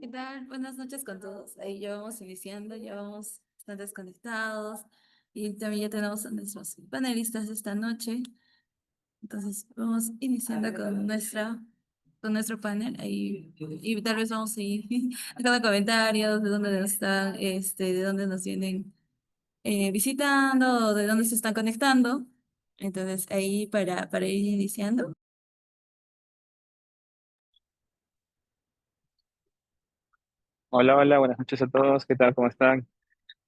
¿Qué tal? Buenas noches con todos. Ahí ya vamos iniciando, ya vamos bastantes conectados y también ya tenemos a nuestros panelistas esta noche. Entonces vamos iniciando con nuestro panel ahí y tal vez vamos a ir dejando comentarios de dónde nos están, de dónde nos vienen visitando, o de dónde se están conectando. Entonces ahí para ir iniciando. Hola, hola, buenas noches a todos. ¿Qué tal? ¿Cómo están?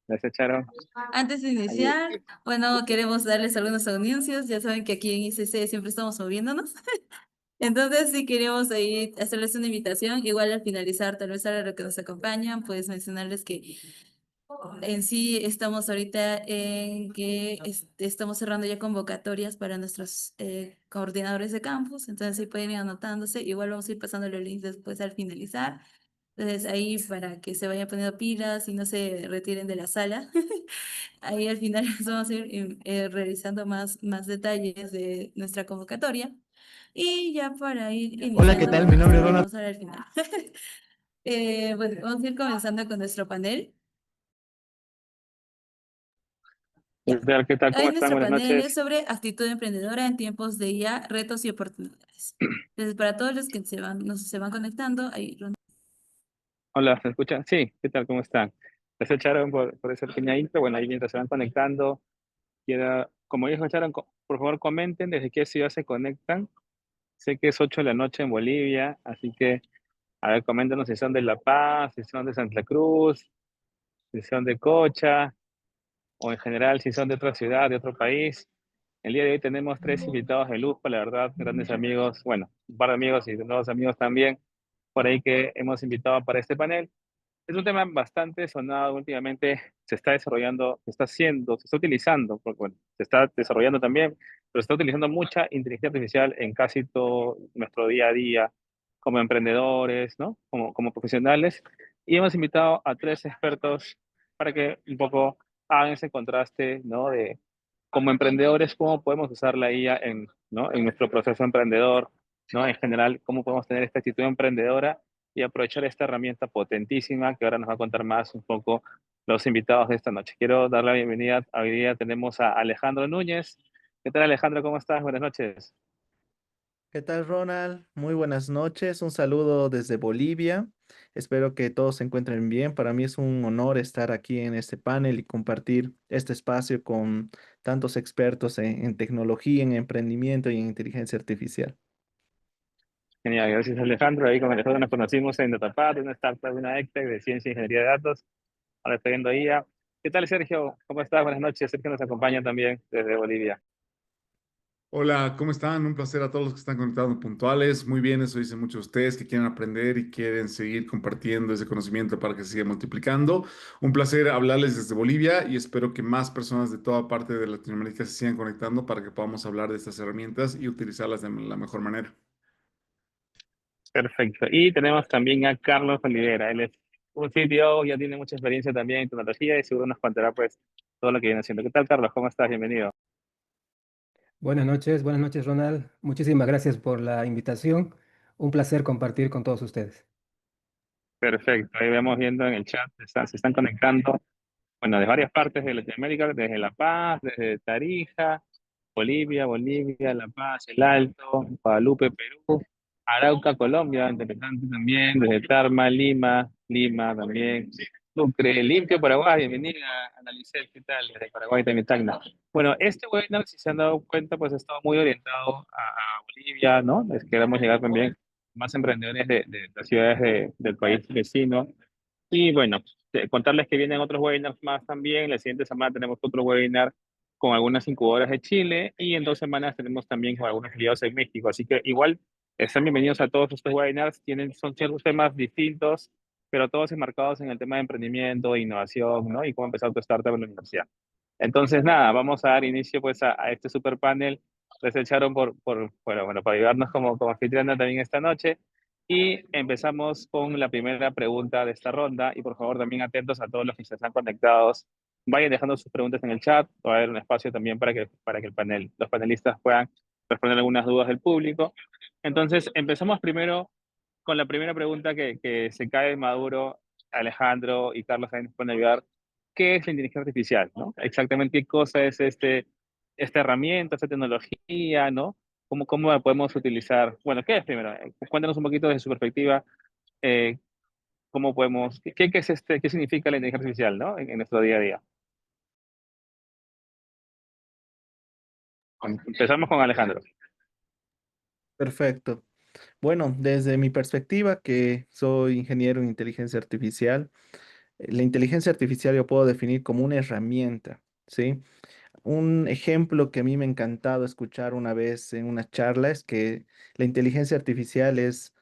Gracias, Charo. Antes de Ahí, iniciar, bueno, queremos darles algunos anuncios. Ya saben que aquí en ICC siempre estamos moviéndonos. Entonces, si queríamos ahí hacerles una invitación, igual al finalizar, tal vez a lo que nos acompañan, pues mencionarles que en sí estamos ahorita en que estamos cerrando ya convocatorias para nuestros coordinadores de campus. Entonces, si pueden ir anotándose, igual vamos a ir pasando los links después al finalizar. Entonces, ahí para que se vayan poniendo pilas y no se retiren de la sala. Ahí al final les vamos a ir realizando más detalles de nuestra convocatoria. Y ya para ir Hola, ¿qué iniciando, tal? Mi nombre es Ronald. vamos a ver al final. Bueno, vamos a ir comenzando con nuestro panel. ¿qué Ya. tal? ¿Qué tal? ¿Cómo Hoy están? nuestro Buenas panel es noches. sobre actitud emprendedora en tiempos de IA, retos y oportunidades. Entonces, para todos los que se van conectando, ahí. Hola, ¿se escuchan? Sí, ¿qué tal? ¿Cómo están? Gracias, Charo, por esa pequeña intro. Bueno, ahí mientras se van conectando, como dijo Charo, por favor comenten desde qué ciudad se conectan. Sé que es 8 de la noche en Bolivia, así que, a ver, coméntanos si son de La Paz, si son de Santa Cruz, si son de Cocha, o en general si son de otra ciudad, de otro país. El día de hoy tenemos tres invitados de lujo, la verdad, grandes amigos, bueno, un par de amigos y nuevos amigos también, por ahí que hemos invitado para este panel. Es un tema bastante sonado últimamente, se está desarrollando, se está haciendo, se está utilizando, porque bueno, se está desarrollando también, pero se está utilizando mucha inteligencia artificial en casi todo nuestro día a día, como emprendedores, ¿no? Como profesionales. Y hemos invitado a tres expertos para que un poco hagan ese contraste, ¿no? De como emprendedores, cómo podemos usar la IA en, ¿no? En nuestro proceso emprendedor, ¿no? En general, cómo podemos tener esta actitud emprendedora y aprovechar esta herramienta potentísima que ahora nos va a contar más un poco los invitados de esta noche. Quiero dar la bienvenida. Hoy día tenemos a Alejandro Núñez. ¿Qué tal, Alejandro? ¿Cómo estás? Buenas noches. ¿Qué tal, Ronald? Muy buenas noches. Un saludo desde Bolivia. Espero que todos se encuentren bien. Para mí es un honor estar aquí en este panel y compartir este espacio con tantos expertos en tecnología, en emprendimiento y en inteligencia artificial. Genial, gracias, Alejandro. Ahí con Alejandro nos conocimos en Datapad, una startup, una EdTech de ciencia e ingeniería de datos. Ahora estoy viendo IA. ¿Qué tal, Sergio? ¿Cómo estás? Buenas noches. Sergio nos acompaña también desde Bolivia. Hola, ¿cómo están? Un placer a todos los que están conectados puntuales. Muy bien, eso dicen muchos de ustedes que quieren aprender y quieren seguir compartiendo ese conocimiento para que se siga multiplicando. Un placer hablarles desde Bolivia y espero que más personas de toda parte de Latinoamérica se sigan conectando para que podamos hablar de estas herramientas y utilizarlas de la mejor manera. Perfecto. Y tenemos también a Carlos Olivera. Él es un CTO, ya tiene mucha experiencia también en tecnología y seguro nos contará pues todo lo que viene haciendo. ¿Qué tal, Carlos? ¿Cómo estás? Bienvenido. Buenas noches Ronald. Muchísimas gracias por la invitación. Un placer compartir con todos ustedes. Perfecto. Ahí vemos viendo en el chat, se están conectando, bueno, de varias partes de Latinoamérica, desde La Paz, desde Tarija, Bolivia, La Paz, El Alto, Guadalupe, Perú, Arauca, Colombia, interesante también, desde Tarma, Lima también, Sucre, Limpio, Paraguay, bienvenida, Analicel, ¿qué tal? Desde Paraguay también, Tacna. Bueno, este webinar, si se han dado cuenta, pues ha estado muy orientado a Bolivia, ¿no? Les queremos llegar también más emprendedores de las ciudades del país vecino. Y bueno, contarles que vienen otros webinars más también. La siguiente semana tenemos otro webinar con algunas incubadoras de Chile y en 2 semanas tenemos también con algunos aliados en México. Así que igual están bienvenidos a todos estos webinars. Son ciertos temas distintos, pero todos enmarcados en el tema de emprendimiento, de innovación, ¿no? Y cómo empezar tu startup en la universidad. Entonces, nada, vamos a dar inicio pues a este super panel. Les echaron bueno, para ayudarnos como anfitriona también esta noche. Y empezamos con la primera pregunta de esta ronda. Y por favor, también atentos a todos los que se están conectados. Vayan dejando sus preguntas en el chat. Va a haber un espacio también para que los panelistas puedan responder algunas dudas del público. Entonces, empezamos primero con la primera pregunta que se cae Maduro, Alejandro y Carlos también nos pueden ayudar. ¿Qué es la inteligencia artificial, no? Exactamente qué cosa es esta herramienta, esta tecnología, ¿no? ¿Cómo la podemos utilizar? Bueno, ¿qué es primero? Cuéntanos un poquito desde su perspectiva, eh, cómo podemos, qué es qué significa la inteligencia artificial, ¿no? En nuestro día a día. Empezamos con Alejandro. Perfecto. Bueno, desde mi perspectiva, que soy ingeniero en inteligencia artificial, la inteligencia artificial yo puedo definir como una herramienta, ¿sí? Un ejemplo que a mí me ha encantado escuchar una vez en una charla es que la inteligencia artificial es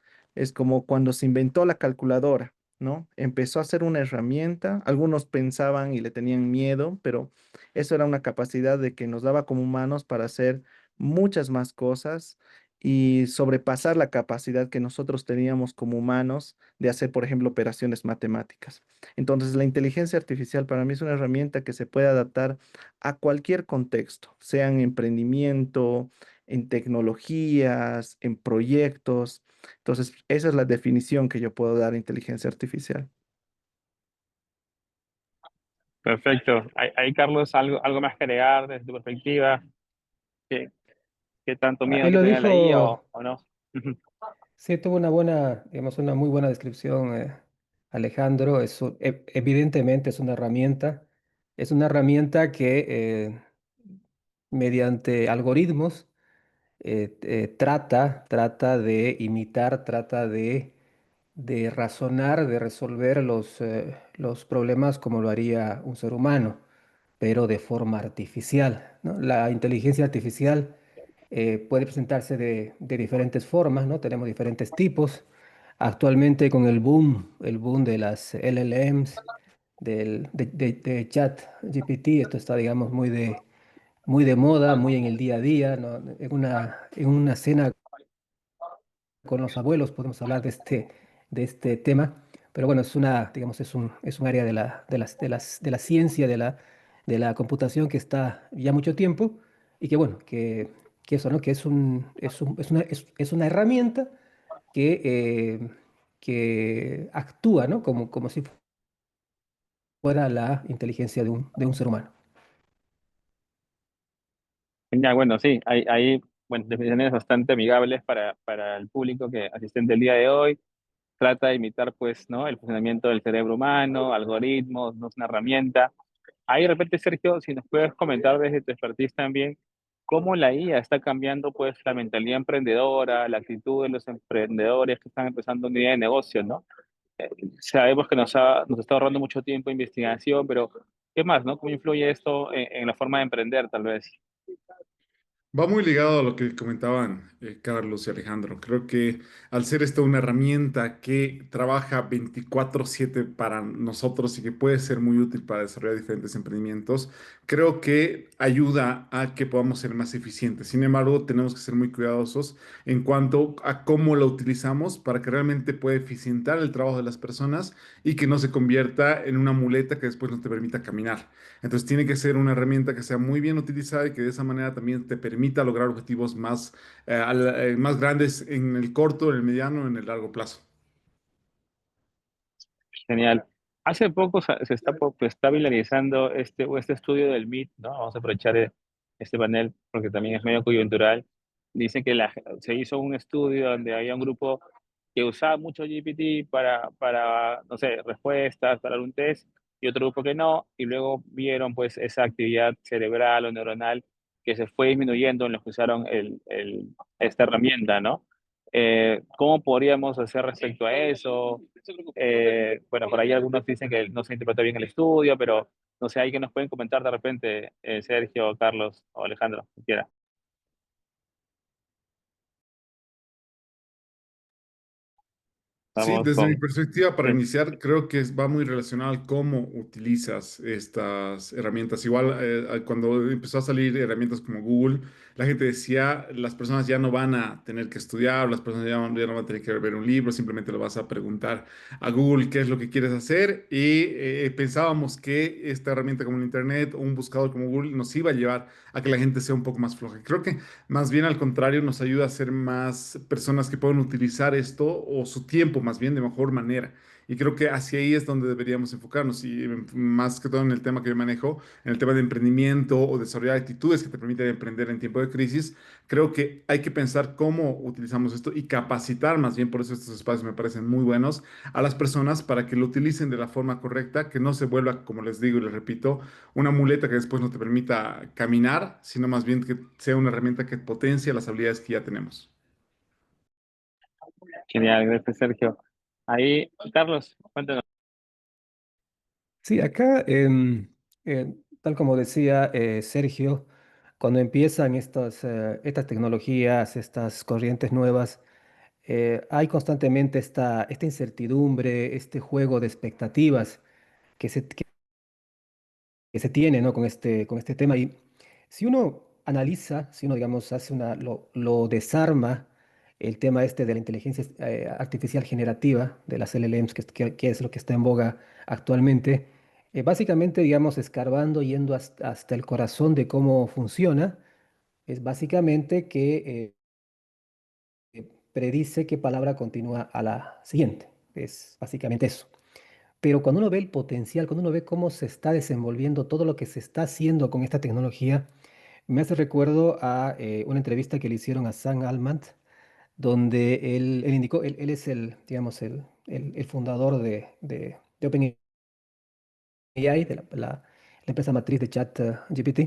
como cuando se inventó la calculadora, ¿no? Empezó a ser una herramienta, algunos pensaban y le tenían miedo, pero eso era una capacidad de que nos daba como humanos para hacer muchas más cosas y sobrepasar la capacidad que nosotros teníamos como humanos de hacer, por ejemplo, operaciones matemáticas. Entonces, la inteligencia artificial para mí es una herramienta que se puede adaptar a cualquier contexto, sea en emprendimiento, en tecnologías, en proyectos. Entonces, esa es la definición que yo puedo dar a inteligencia artificial. Perfecto. Ahí, Carlos, algo más que agregar desde tu perspectiva. ¿Qué, qué tanto miedo Ahí que lo tenga la IA dijo, o no? sí, tuvo una buena, digamos, una muy buena descripción, Alejandro. Evidentemente es una herramienta que mediante algoritmos trata de imitar, trata de razonar, de resolver los problemas como lo haría un ser humano, pero de forma artificial, ¿no? La inteligencia artificial puede presentarse de diferentes formas, ¿no? Tenemos diferentes tipos. Actualmente con el boom de las LLMs, de chat GPT, esto está, digamos, muy de moda, muy en el día a día, ¿no? En una cena con los abuelos podemos hablar de este tema, pero bueno, digamos, es un área de la ciencia, de la computación que está ya mucho tiempo y que bueno, que eso, ¿no? Que es una herramienta que, que actúa, ¿no? Como si fuera la inteligencia de un ser humano. Ya, bueno, sí, hay bueno, definiciones bastante amigables para el público que asistente el día de hoy. Trata de imitar, pues, ¿no? El funcionamiento del cerebro humano, algoritmos, no es una herramienta. Ahí de repente, Sergio, si nos puedes comentar desde tu expertise también, cómo la IA está cambiando, pues, la mentalidad emprendedora, la actitud de los emprendedores que están empezando una idea de negocio, ¿no? Sabemos que nos está ahorrando mucho tiempo de investigación, pero ¿qué más, no? ¿Cómo influye esto en la forma de emprender, tal vez? Va muy ligado a lo que comentaban Carlos y Alejandro. Creo que al ser esta una herramienta que trabaja 24/7 para nosotros y que puede ser muy útil para desarrollar diferentes emprendimientos, creo que ayuda a que podamos ser más eficientes. Sin embargo, tenemos que ser muy cuidadosos en cuanto a cómo la utilizamos para que realmente pueda eficientar el trabajo de las personas y que no se convierta en una muleta que después no te permita caminar. Entonces tiene que ser una herramienta que sea muy bien utilizada y que de esa manera también te permita lograr objetivos más, más grandes en el corto, en el mediano, en el largo plazo. Genial. Hace poco se está, pues, está viralizando este estudio del MIT, ¿no? Vamos a aprovechar este panel porque también es medio coyuntural. Dicen que se hizo un estudio donde había un grupo que usaba mucho GPT no sé, respuestas, para un test, y otro grupo que no, y luego vieron, pues, esa actividad cerebral o neuronal que se fue disminuyendo en los que usaron esta herramienta, ¿no? ¿Cómo podríamos hacer respecto a eso? Bueno, por ahí algunos dicen que no se interpretó bien el estudio, pero no sé, ahí que nos pueden comentar de repente, Sergio, Carlos o Alejandro, quien quiera. Sí, Vamos desde mi con... perspectiva, para Sí, iniciar, creo que va muy relacionado al cómo utilizas estas herramientas. Igual, cuando empezó a salir herramientas como Google, la gente decía, las personas ya no van a tener que estudiar, las personas ya no van a tener que ver un libro, simplemente lo vas a preguntar a Google qué es lo que quieres hacer. Y pensábamos que esta herramienta como el Internet o un buscador como Google nos iba a llevar a que la gente sea un poco más floja. Creo que más bien al contrario, nos ayuda a ser más personas que puedan utilizar esto o su tiempo más bien de mejor manera. Y creo que hacia ahí es donde deberíamos enfocarnos y más que todo en el tema que yo manejo, en el tema de emprendimiento o desarrollar actitudes que te permiten emprender en tiempo de crisis, creo que hay que pensar cómo utilizamos esto y capacitar más bien, por eso estos espacios me parecen muy buenos, a las personas para que lo utilicen de la forma correcta, que no se vuelva, como les digo y les repito, una muleta que después no te permita caminar, sino más bien que sea una herramienta que potencie las habilidades que ya tenemos. genial, gracias, Sergio. Ahí, Carlos, cuéntanos. Sí, acá, tal como decía Sergio, cuando empiezan estas tecnologías, estas corrientes nuevas, hay constantemente esta incertidumbre, este juego de expectativas que se tiene, ¿no? Con este tema. Y si uno analiza, si uno, digamos, lo desarma el tema este de la inteligencia artificial generativa, de las LLMs, que es lo que está en boga actualmente, básicamente, digamos, escarbando, yendo hasta el corazón de cómo funciona, es básicamente que predice qué palabra continúa a la siguiente. Es básicamente eso. Pero cuando uno ve el potencial, cuando uno ve cómo se está desenvolviendo todo lo que se está haciendo con esta tecnología, me hace recuerdo a una entrevista que le hicieron a Sam Altman, donde él indicó, él es el, digamos, el fundador de OpenAI, la empresa matriz de ChatGPT,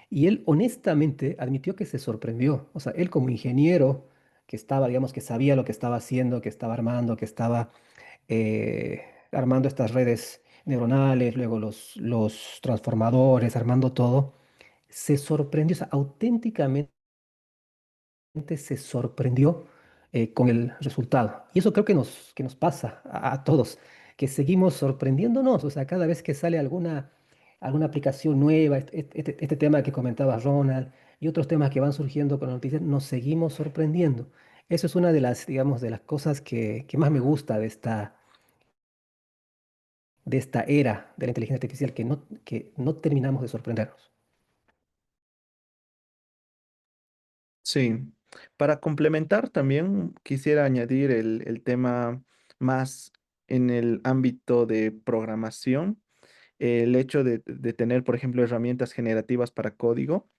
y él honestamente admitió que se sorprendió. O sea, él como ingeniero que estaba, digamos, que sabía lo que estaba haciendo, que estaba armando, que estaba armando estas redes neuronales, luego los transformadores, armando todo, se sorprendió, o sea, auténticamente se sorprendió con el resultado. Y eso creo que nos pasa a todos, que seguimos sorprendiéndonos, o sea, cada vez que sale alguna aplicación nueva, este tema que comentaba Ronald y otros temas que van surgiendo con las noticias, nos seguimos sorprendiendo. Eso es una de las, digamos, de las cosas que más me gusta de esta era de la inteligencia artificial, que no terminamos de sorprendernos. Sí, para complementar también quisiera añadir el tema más en el ámbito de programación, el hecho de tener, por ejemplo, herramientas generativas para código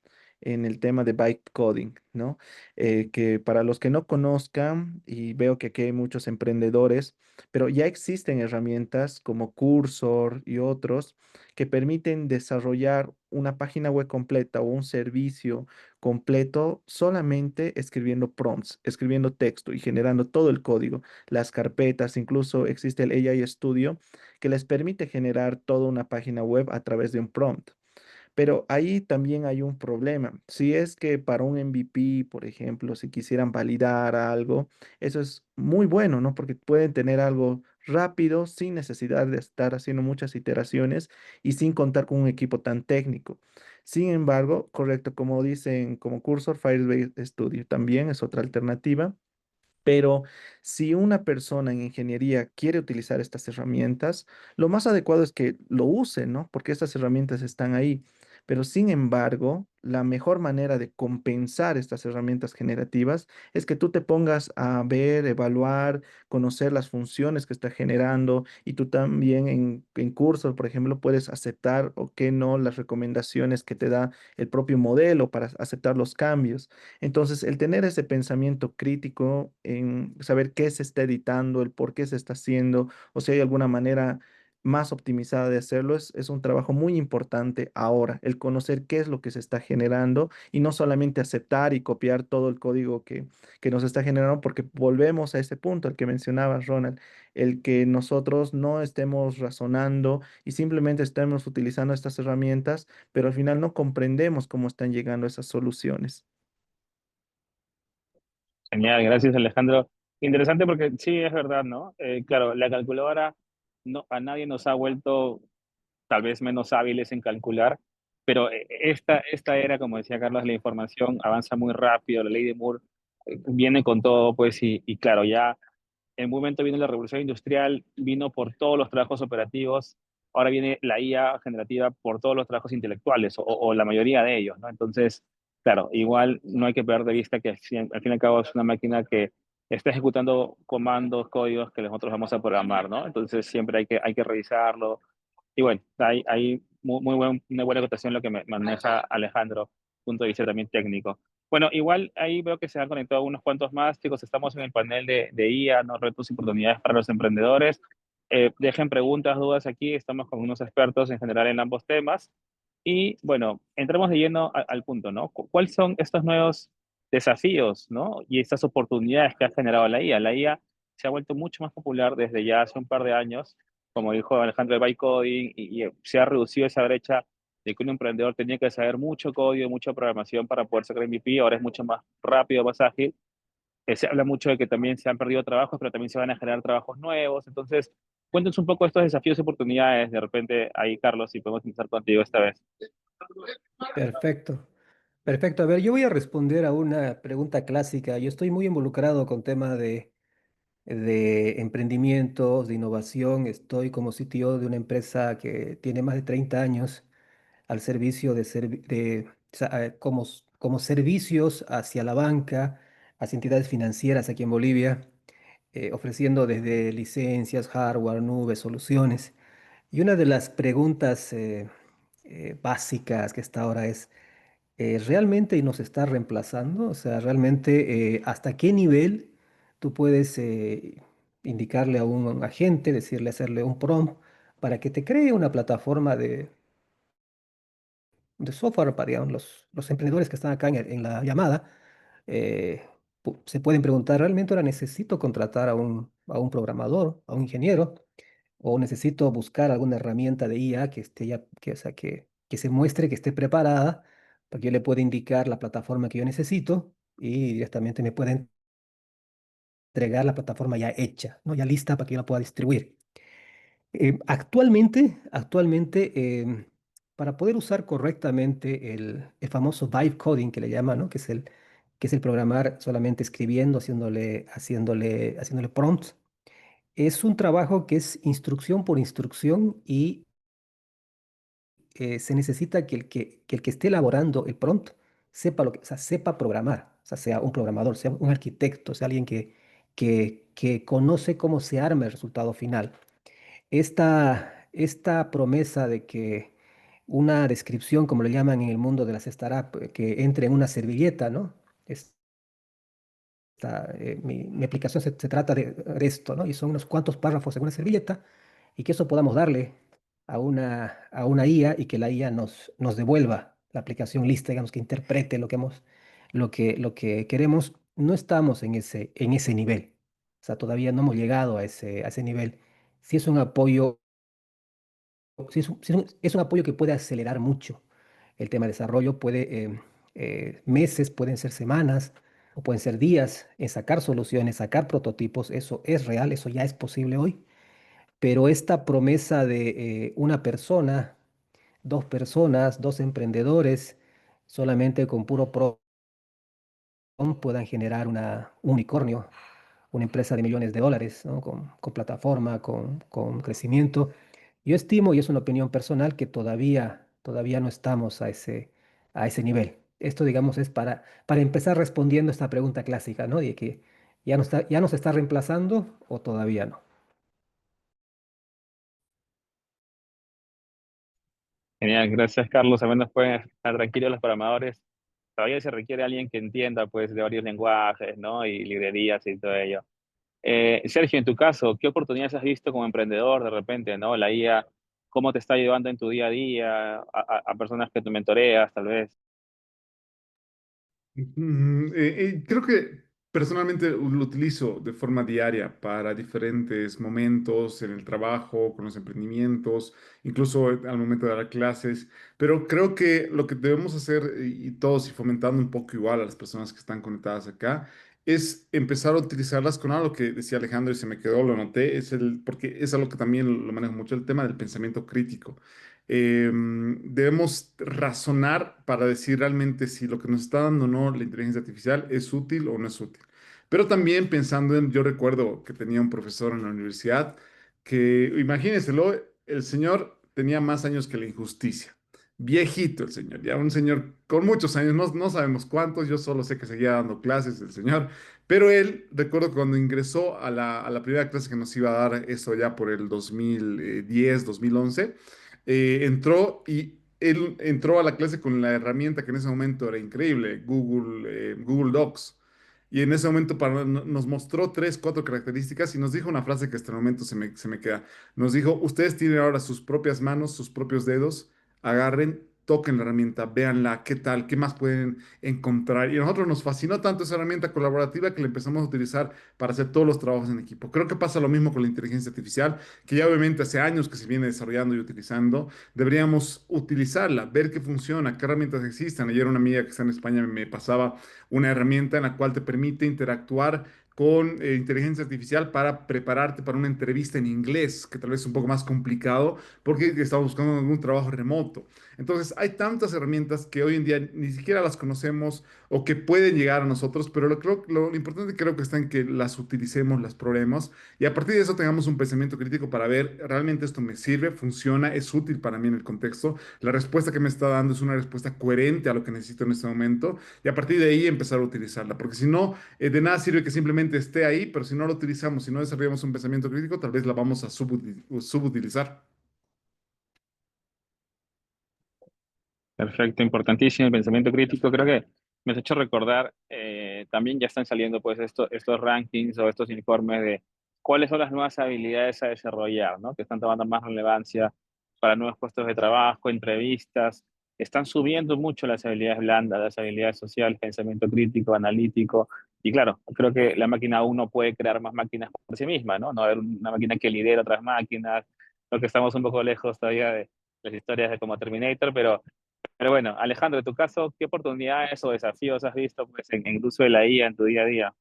en el tema de bytecoding, ¿no? Que para los que no conozcan, y veo que aquí hay muchos emprendedores, pero ya existen herramientas como Cursor y otros que permiten desarrollar una página web completa o un servicio completo solamente escribiendo prompts, escribiendo texto y generando todo el código, las carpetas, incluso existe el AI Studio que les permite generar toda una página web a través de un prompt. Pero ahí también hay un problema. Si es que para un MVP, por ejemplo, si quisieran validar algo, eso es muy bueno, ¿no? Porque pueden tener algo rápido, sin necesidad de estar haciendo muchas iteraciones y sin contar con un equipo tan técnico. Sin embargo, correcto, como dicen, como Cursor, Firebase Studio también es otra alternativa. Pero si una persona en ingeniería quiere utilizar estas herramientas, lo más adecuado es que lo use, ¿no? Porque estas herramientas están ahí. Pero sin embargo, la mejor manera de compensar estas herramientas generativas es que tú te pongas a ver, evaluar, conocer las funciones que está generando y tú también en cursos, por ejemplo, puedes aceptar o qué no las recomendaciones que te da el propio modelo para aceptar los cambios. Entonces, el tener ese pensamiento crítico en saber qué se está editando, el por qué se está haciendo, o si hay alguna manera más optimizada de hacerlo, es un trabajo muy importante ahora, el conocer qué es lo que se está generando y no solamente aceptar y copiar todo el código que nos está generando, porque volvemos a ese punto, el que mencionaba Ronald, el que nosotros no estemos razonando y simplemente estemos utilizando estas herramientas, pero al final no comprendemos cómo están llegando esas soluciones. Genial, gracias, Alejandro. Interesante porque sí, es verdad, ¿no? Claro, la calculadora no, a nadie nos ha vuelto tal vez menos hábiles en calcular, pero esta era, como decía Carlos, la información avanza muy rápido, la ley de Moore viene con todo, pues, y claro, ya en un momento vino la revolución industrial, vino por todos los trabajos operativos, ahora viene la IA generativa por todos los trabajos intelectuales, o la mayoría de ellos, ¿no? Entonces, claro, igual no hay que perder de vista que al fin y al cabo es una máquina que está ejecutando comandos, códigos que nosotros vamos a programar, ¿no? Entonces siempre hay que revisarlo. Y bueno, hay una buena acotación lo que maneja Alejandro, punto de vista también técnico. Bueno, igual ahí veo que se han conectado unos cuantos más, chicos. Estamos en el panel de IA, ¿no? Retos y oportunidades para los emprendedores. Dejen preguntas, dudas aquí. Estamos con unos expertos en general en ambos temas. Y bueno, entramos de lleno al punto, ¿no? ¿Cuáles son estos nuevos desafíos, ¿no? Y estas oportunidades que ha generado la IA? La IA se ha vuelto mucho más popular desde ya hace un par de años, como dijo Alejandro, el bytecoding, y se ha reducido esa brecha de que un emprendedor tenía que saber mucho código, mucha programación para poder sacar MVP, ahora es mucho más rápido, más ágil. Se habla mucho de que también se han perdido trabajos, pero también se van a generar trabajos nuevos. Entonces, cuéntanos un poco estos desafíos y oportunidades. De repente, ahí, Carlos, si podemos empezar contigo esta vez. Perfecto. Perfecto. A ver, yo voy a responder a una pregunta clásica. Yo estoy muy involucrado con tema de emprendimientos, de innovación. Estoy como CTO de una empresa que tiene más de 30 años al servicio como servicios hacia la banca, hacia entidades financieras aquí en Bolivia, ofreciendo desde licencias, hardware, nubes, soluciones. Y una de las preguntas básicas que está ahora es, ¿realmente nos está reemplazando? O sea, realmente, ¿hasta qué nivel tú puedes indicarle a un agente, decirle, hacerle un prompt para que te cree una plataforma de software para, digamos, los emprendedores que están acá en la llamada? eh, Se pueden preguntar, ¿realmente ahora necesito contratar a un programador, a un ingeniero? ¿O necesito buscar alguna herramienta de IA que esté ya, que, o sea, que se muestre, que esté preparada, para que yo le pueda indicar la plataforma que yo necesito y directamente me pueda entregar la plataforma ya hecha, ¿no? Ya lista para que yo la pueda distribuir? Actualmente, para poder usar correctamente el famoso vibe coding que le llaman, ¿no? Que es el programar solamente escribiendo, haciéndole prompts, es un trabajo que es instrucción por instrucción y se necesita que el que esté elaborando el prompt sepa o sea, sepa programar, o sea, sea un programador, sea un arquitecto, sea alguien que conoce cómo se arma el resultado final. Esta promesa de que una descripción, como le llaman en el mundo de las startups, que entre en una servilleta, ¿no? Mi aplicación se trata de esto, ¿no? Y son unos cuantos párrafos en una servilleta y que eso podamos darle a una IA y que la IA nos devuelva la aplicación lista, digamos, que interprete lo que queremos. No estamos en ese nivel. O sea, todavía no hemos llegado a ese nivel. Si es un apoyo es un apoyo que puede acelerar mucho el tema de desarrollo, puede meses, pueden ser semanas o pueden ser días en sacar soluciones, sacar prototipos, eso es real, eso ya es posible hoy, pero esta promesa de una persona, dos personas, dos emprendedores, solamente con puro puedan generar un unicornio, una empresa de millones de dólares, ¿no? Con plataforma, con crecimiento. Yo estimo, y es una opinión personal, que todavía no estamos a ese nivel. Esto, digamos, es para empezar respondiendo esta pregunta clásica, ¿no? De que ya nos está reemplazando o todavía no. Genial, gracias, Carlos. Al menos pueden estar tranquilos los programadores. Todavía se requiere alguien que entienda, pues, de varios lenguajes, ¿no? Y librerías y todo ello. Sergio, en tu caso, ¿qué oportunidades has visto como emprendedor de repente, ¿no? La IA, ¿cómo te está ayudando en tu día a día, a personas que tú mentoreas, tal vez? Creo que personalmente lo utilizo de forma diaria para diferentes momentos en el trabajo, con los emprendimientos, incluso al momento de dar clases, pero creo que lo que debemos hacer y todos y fomentando un poco igual a las personas que están conectadas acá es empezar a utilizarlas con algo que decía Alejandro y se me quedó, lo noté, porque es algo que también lo manejo mucho, el tema del pensamiento crítico. Debemos razonar para decir realmente si lo que nos está dando o no la inteligencia artificial es útil o no es útil. Pero también pensando en, yo recuerdo que tenía un profesor en la universidad que, imagínenselo, el señor tenía más años que la injusticia. Viejito el señor, ya un señor con muchos años, no sabemos cuántos, yo solo sé que seguía dando clases el señor, pero él, recuerdo cuando ingresó a la primera clase que nos iba a dar, eso ya por el 2010, 2011, entró y él entró a la clase con la herramienta que en ese momento era increíble, Google Docs. Y en ese momento nos mostró tres, cuatro características y nos dijo una frase que hasta el momento se me queda. Nos dijo, ustedes tienen ahora sus propias manos, sus propios dedos, agarren, toquen la herramienta, véanla, qué tal, qué más pueden encontrar. Y a nosotros nos fascinó tanto esa herramienta colaborativa que la empezamos a utilizar para hacer todos los trabajos en equipo. Creo que pasa lo mismo con la inteligencia artificial, que ya obviamente hace años que se viene desarrollando y utilizando. Deberíamos utilizarla, ver qué funciona, qué herramientas existen. Ayer una amiga que está en España me pasaba una herramienta en la cual te permite interactuar con inteligencia artificial para prepararte para una entrevista en inglés, que tal vez es un poco más complicado porque estamos buscando algún trabajo remoto. Entonces, hay tantas herramientas que hoy en día ni siquiera las conocemos o que pueden llegar a nosotros, pero lo importante creo que está en que las utilicemos, las probemos y a partir de eso tengamos un pensamiento crítico para ver, realmente esto me sirve, funciona, es útil para mí en el contexto. La respuesta que me está dando es una respuesta coherente a lo que necesito en este momento y a partir de ahí empezar a utilizarla, porque si no, de nada sirve que simplemente esté ahí, pero si no lo utilizamos, si no desarrollamos un pensamiento crítico, tal vez la vamos a subutilizar. Perfecto, importantísimo el pensamiento crítico. Creo que me has hecho recordar, también ya están saliendo pues estos rankings o estos informes de cuáles son las nuevas habilidades a desarrollar, ¿no? Que están tomando más relevancia para nuevos puestos de trabajo, entrevistas. Están subiendo mucho las habilidades blandas, las habilidades sociales, pensamiento crítico, analítico. Y claro, creo que la máquina aún no puede crear más máquinas por sí misma, ¿no? No haber una máquina que lidere otras máquinas. Lo que estamos un poco lejos todavía de las historias de como Terminator, pero bueno, Alejandro, en tu caso, ¿qué oportunidades o desafíos has visto pues, en el uso de la IA en tu día a día?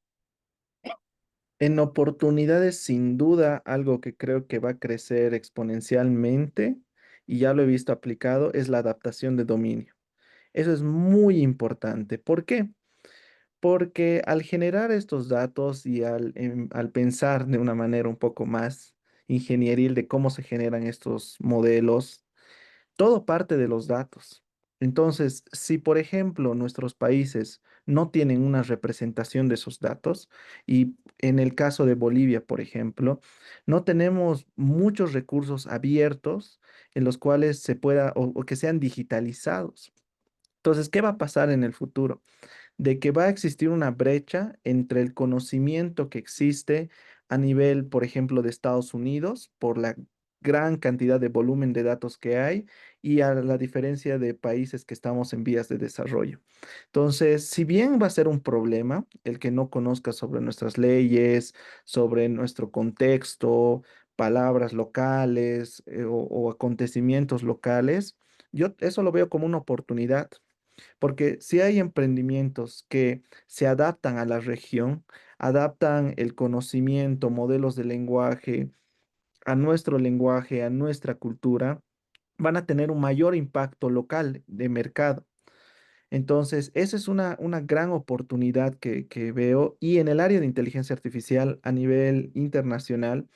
En oportunidades, sin duda, algo que creo que va a crecer exponencialmente, y ya lo he visto aplicado, es la adaptación de dominio. Eso es muy importante. ¿Por qué? Porque al generar estos datos y al pensar de una manera un poco más ingenieril de cómo se generan estos modelos, todo parte de los datos. Entonces, si por ejemplo nuestros países no tienen una representación de esos datos, y en el caso de Bolivia, por ejemplo, no tenemos muchos recursos abiertos en los cuales se pueda o que sean digitalizados. Entonces, ¿qué va a pasar en el futuro? De que va a existir una brecha entre el conocimiento que existe a nivel, por ejemplo, de Estados Unidos, por la gran cantidad de volumen de datos que hay, y a la diferencia de países que estamos en vías de desarrollo. Entonces, si bien va a ser un problema el que no conozca sobre nuestras leyes, sobre nuestro contexto, palabras locales, o acontecimientos locales, yo eso lo veo como una oportunidad. Porque si hay emprendimientos que se adaptan a la región, adaptan el conocimiento, modelos de lenguaje, a nuestra cultura, van a tener un mayor impacto local de mercado. Entonces, esa es una gran oportunidad que veo. Y en el área de inteligencia artificial a nivel internacional,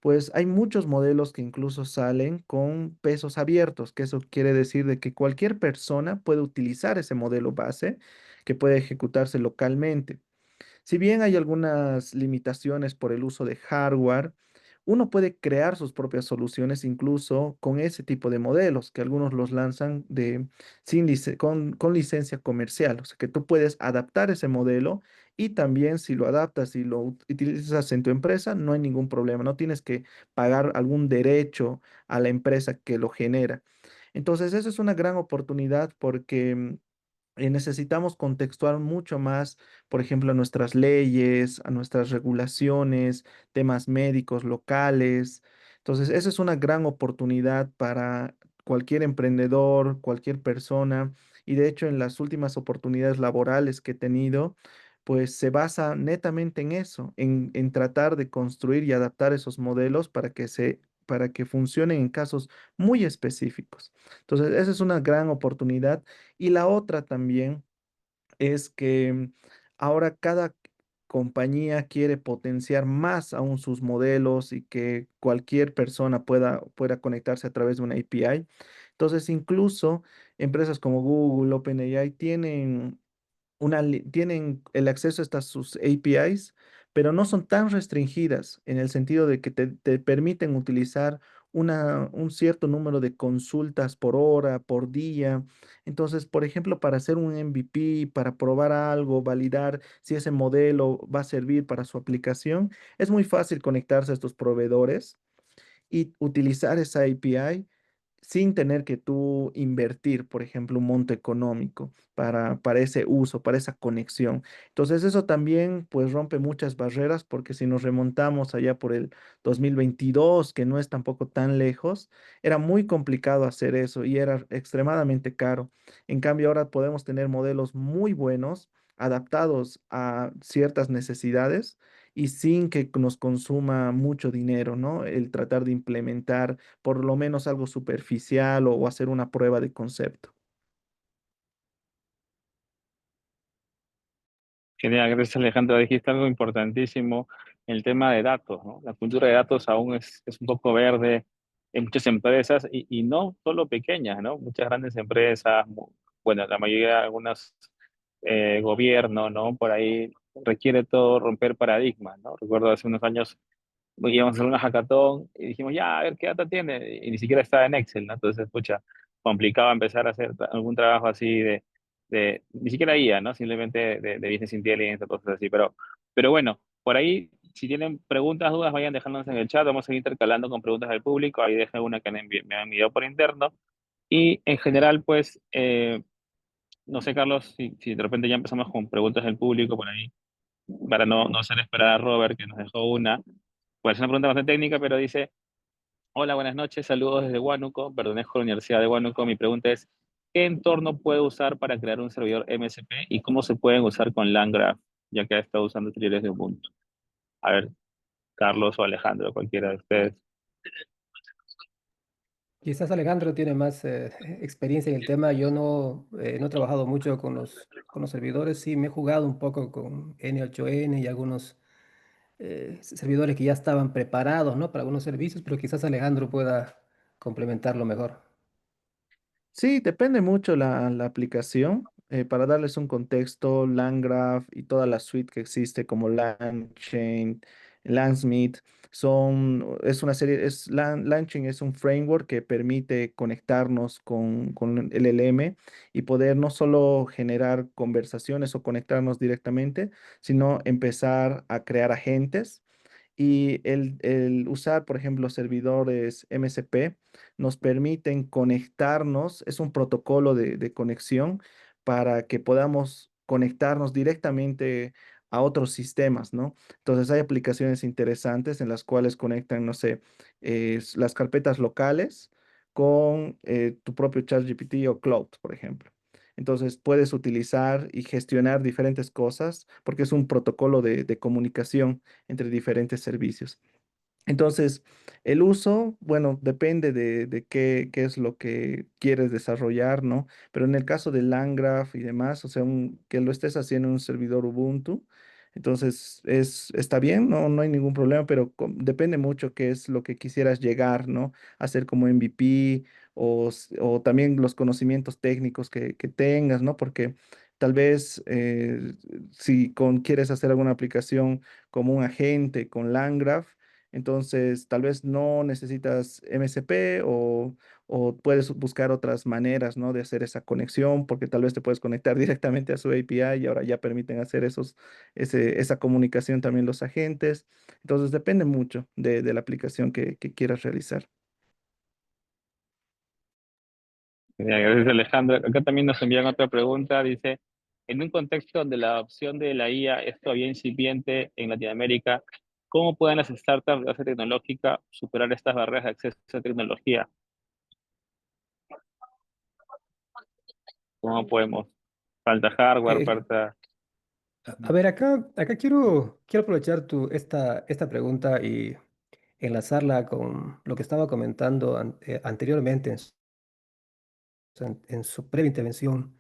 pues hay muchos modelos que incluso salen con pesos abiertos, que eso quiere decir de que cualquier persona puede utilizar ese modelo base que puede ejecutarse localmente. Si bien hay algunas limitaciones por el uso de hardware, uno puede crear sus propias soluciones incluso con ese tipo de modelos, que algunos los lanzan con licencia comercial. O sea que tú puedes adaptar ese modelo y también si lo adaptas y lo utilizas en tu empresa, no hay ningún problema. No tienes que pagar algún derecho a la empresa que lo genera. Entonces, eso es una gran oportunidad porque necesitamos contextuar mucho más, por ejemplo, a nuestras leyes, a nuestras regulaciones, temas médicos locales. Entonces, esa es una gran oportunidad para cualquier emprendedor, cualquier persona. Y de hecho, en las últimas oportunidades laborales que he tenido, pues se basa netamente en eso, en tratar de construir y adaptar esos modelos para que funcionen en casos muy específicos. Entonces, esa es una gran oportunidad. Y la otra también es que ahora cada compañía quiere potenciar más aún sus modelos y que cualquier persona pueda conectarse a través de una API. Entonces, incluso empresas como Google, OpenAI tienen el acceso a estas sus APIs, pero no son tan restringidas en el sentido de que te permiten utilizar un cierto número de consultas por hora, por día. Entonces, por ejemplo, para hacer un MVP, para probar algo, validar si ese modelo va a servir para su aplicación, es muy fácil conectarse a estos proveedores y utilizar esa API sin tener que tú invertir, por ejemplo, un monto económico para ese uso, para esa conexión. Entonces, eso también pues rompe muchas barreras porque si nos remontamos allá por el 2022, que no es tampoco tan lejos, era muy complicado hacer eso y era extremadamente caro. En cambio, ahora podemos tener modelos muy buenos, adaptados a ciertas necesidades y sin que nos consuma mucho dinero, ¿no? El tratar de implementar por lo menos algo superficial o hacer una prueba de concepto. Genial, gracias Alejandro. Dijiste algo importantísimo, el tema de datos, ¿no? La cultura de datos aún es un poco verde en muchas empresas y no solo pequeñas, ¿no? Muchas grandes empresas, bueno, la mayoría, algunos gobiernos, ¿no? Por ahí requiere todo romper paradigmas, ¿no? Recuerdo hace unos años íbamos a hacer una hackathon y dijimos, ya, a ver qué data tiene, y ni siquiera estaba en Excel, ¿no? Entonces, pucha, complicado empezar a hacer algún trabajo así ni siquiera IA, ¿no? Simplemente de business intelligence o cosas así, pero bueno, por ahí, si tienen preguntas, dudas, vayan dejándonos en el chat, vamos a ir intercalando con preguntas del público, ahí dejen una que me han enviado por interno, y en general, pues, no sé, Carlos, si de repente ya empezamos con preguntas del público por ahí, para no hacer esperar a Robert, que nos dejó una. Pues es una pregunta bastante técnica, pero dice, hola, buenas noches, saludos desde Huánuco, pertenezco a la Universidad de Huánuco. Mi pregunta es, ¿qué entorno puedo usar para crear un servidor MSP y cómo se pueden usar con LangGraph, ya que ha estado usando utilidades de Ubuntu? A ver, Carlos o Alejandro, cualquiera de ustedes. Quizás Alejandro tiene más experiencia en el tema. Yo no he trabajado mucho con los servidores. Sí, me he jugado un poco con N8N y algunos servidores que ya estaban preparados, ¿no? Para algunos servicios, pero quizás Alejandro pueda complementarlo mejor. Sí, depende mucho la aplicación. Para darles un contexto, LangGraph y toda la suite que existe como LangChain, LangSmith, es una serie, LangChain es un framework que permite conectarnos con el LLM y poder no solo generar conversaciones o conectarnos directamente, sino empezar a crear agentes. Y el usar, por ejemplo, servidores MCP nos permiten conectarnos, es un protocolo de conexión para que podamos conectarnos directamente a otros sistemas, ¿no? Entonces hay aplicaciones interesantes en las cuales conectan, no sé, las carpetas locales con tu propio ChatGPT o Cloud, por ejemplo. Entonces puedes utilizar y gestionar diferentes cosas porque es un protocolo de comunicación entre diferentes servicios. Entonces, el uso, bueno, depende de qué es lo que quieres desarrollar, ¿no? Pero en el caso de LangGraph y demás, o sea, que lo estés haciendo en un servidor Ubuntu, entonces está bien, no hay ningún problema, pero depende mucho qué es lo que quisieras llegar, ¿no? Hacer como MVP o también los conocimientos técnicos que tengas, ¿no? Porque tal vez si quieres hacer alguna aplicación como un agente con LangGraph, entonces, tal vez no necesitas MSP o puedes buscar otras maneras, ¿no? De hacer esa conexión, porque tal vez te puedes conectar directamente a su API y ahora ya permiten hacer esa comunicación también los agentes. Entonces, depende mucho de la aplicación que quieras realizar. Gracias, Alejandro. Acá también nos envían otra pregunta. Dice, en un contexto donde la opción de la IA es todavía incipiente en Latinoamérica, ¿cómo pueden las startups de base tecnológica superar estas barreras de acceso a tecnología? ¿Cómo podemos? Falta hardware, Eh, falta... A ver, acá quiero aprovechar esta pregunta y enlazarla con lo que estaba comentando anteriormente en su previa intervención,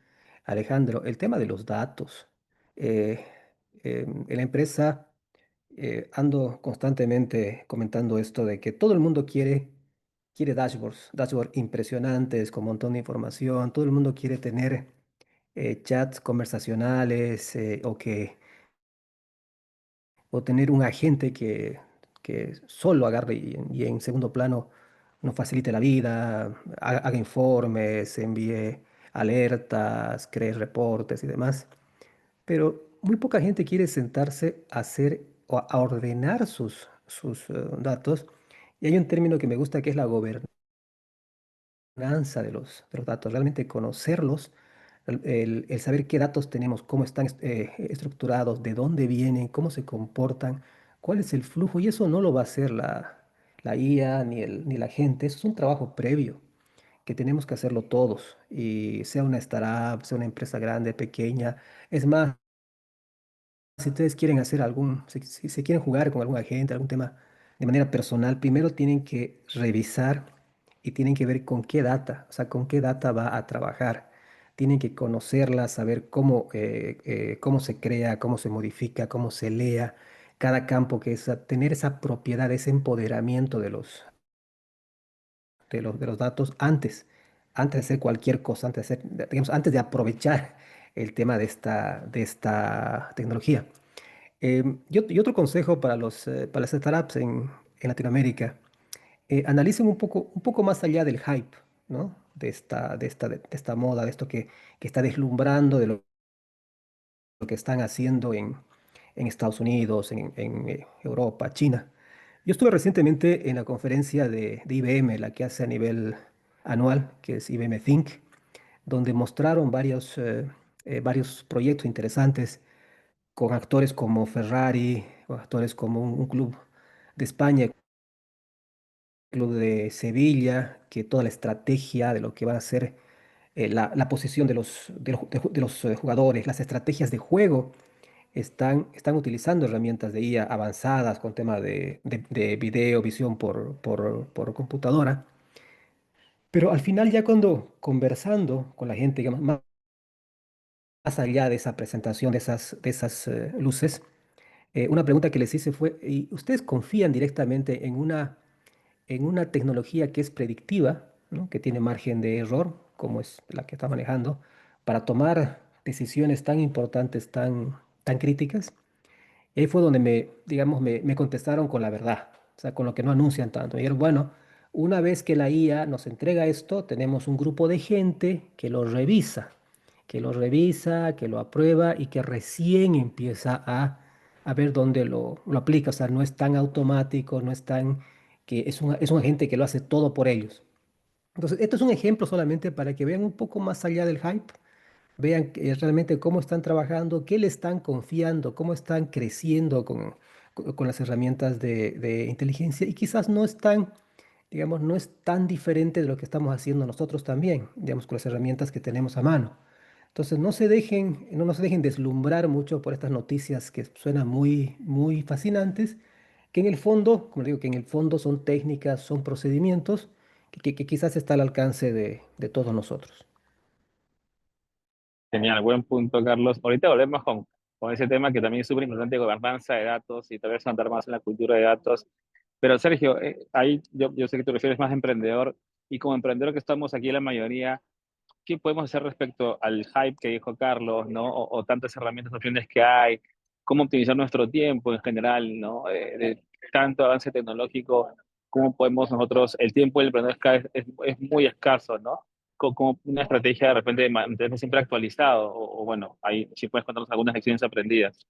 Alejandro, el tema de los datos. Eh, en la empresa ando constantemente comentando esto de que todo el mundo quiere dashboards impresionantes con un montón de información, todo el mundo quiere tener chats conversacionales o tener un agente que solo agarre y en segundo plano nos facilite la vida, haga informes, envíe alertas, cree reportes y demás. Pero muy poca gente quiere sentarse a hacer o a ordenar sus datos. Y hay un término que me gusta que es la gobernanza de los datos, realmente conocerlos, el saber qué datos tenemos, cómo están estructurados, de dónde vienen, cómo se comportan, cuál es el flujo. Y eso no lo va a hacer la IA ni la gente. Eso es un trabajo previo que tenemos que hacerlo todos. Y sea una startup, sea una empresa grande, pequeña. Es más, si ustedes quieren hacer si se quieren jugar con algún agente, algún tema de manera personal, primero tienen que revisar y tienen que ver con qué data, o sea, con qué data va a trabajar. Tienen que conocerla, saber cómo se crea, cómo se modifica, cómo se lea cada campo, que es tener esa propiedad, ese empoderamiento de los datos antes de hacer cualquier cosa, digamos, antes de aprovechar el tema de esta tecnología. Y otro consejo para para las startups en Latinoamérica, analicen un poco más allá del hype, ¿no? De esta moda, de esto que está deslumbrando, de lo que están haciendo en Estados Unidos, en Europa, China. Yo estuve recientemente en la conferencia de IBM, la que hace a nivel anual, que es IBM Think, donde mostraron varios proyectos interesantes con actores como Ferrari, o actores como un club de España, el club de Sevilla, que toda la estrategia de lo que va a ser la posición de los jugadores, las estrategias de juego, están utilizando herramientas de IA avanzadas con tema de video, visión por computadora. Pero al final ya cuando conversando con la gente, digamos, más allá de esa presentación, de esas luces, una pregunta que les hice fue, ¿y ustedes confían directamente en una tecnología que es predictiva, ¿no? Que tiene margen de error, como es la que está manejando, para tomar decisiones tan importantes, tan críticas? Y ahí fue donde digamos, me contestaron con la verdad, o sea, con lo que no anuncian tanto. Me dijeron, bueno, una vez que la IA nos entrega esto, tenemos un grupo de gente que lo aprueba y que recién empieza a ver dónde lo aplica. O sea, no es tan automático, no es tan, que es un agente que lo hace todo por ellos. Entonces, esto es un ejemplo solamente para que vean un poco más allá del hype, vean realmente cómo están trabajando, qué le están confiando, cómo están creciendo con las herramientas de inteligencia y quizás no es tan, digamos, no es tan diferente de lo que estamos haciendo nosotros también, digamos, con las herramientas que tenemos a mano. Entonces, no se dejen deslumbrar mucho por estas noticias que suenan muy fascinantes, que en el fondo, como digo, que en el fondo son técnicas, son procedimientos que quizás está al alcance de todos nosotros. Genial, buen punto, Carlos. Ahorita volvemos con ese tema que también es súper importante, gobernanza de datos y tal vez andar más en la cultura de datos. Pero Sergio, ahí yo sé que te refieres más a emprendedor y como emprendedor que estamos aquí la mayoría, ¿qué podemos hacer respecto al hype que dijo Carlos, ¿no? O tantas herramientas, opciones que hay, cómo optimizar nuestro tiempo en general, ¿no? De tanto avance tecnológico, cómo podemos nosotros, el tiempo del emprendedor es muy escaso, ¿no? Como una estrategia de repente de mantenerse siempre actualizado, o bueno, ahí sí puedes contarnos algunas lecciones aprendidas.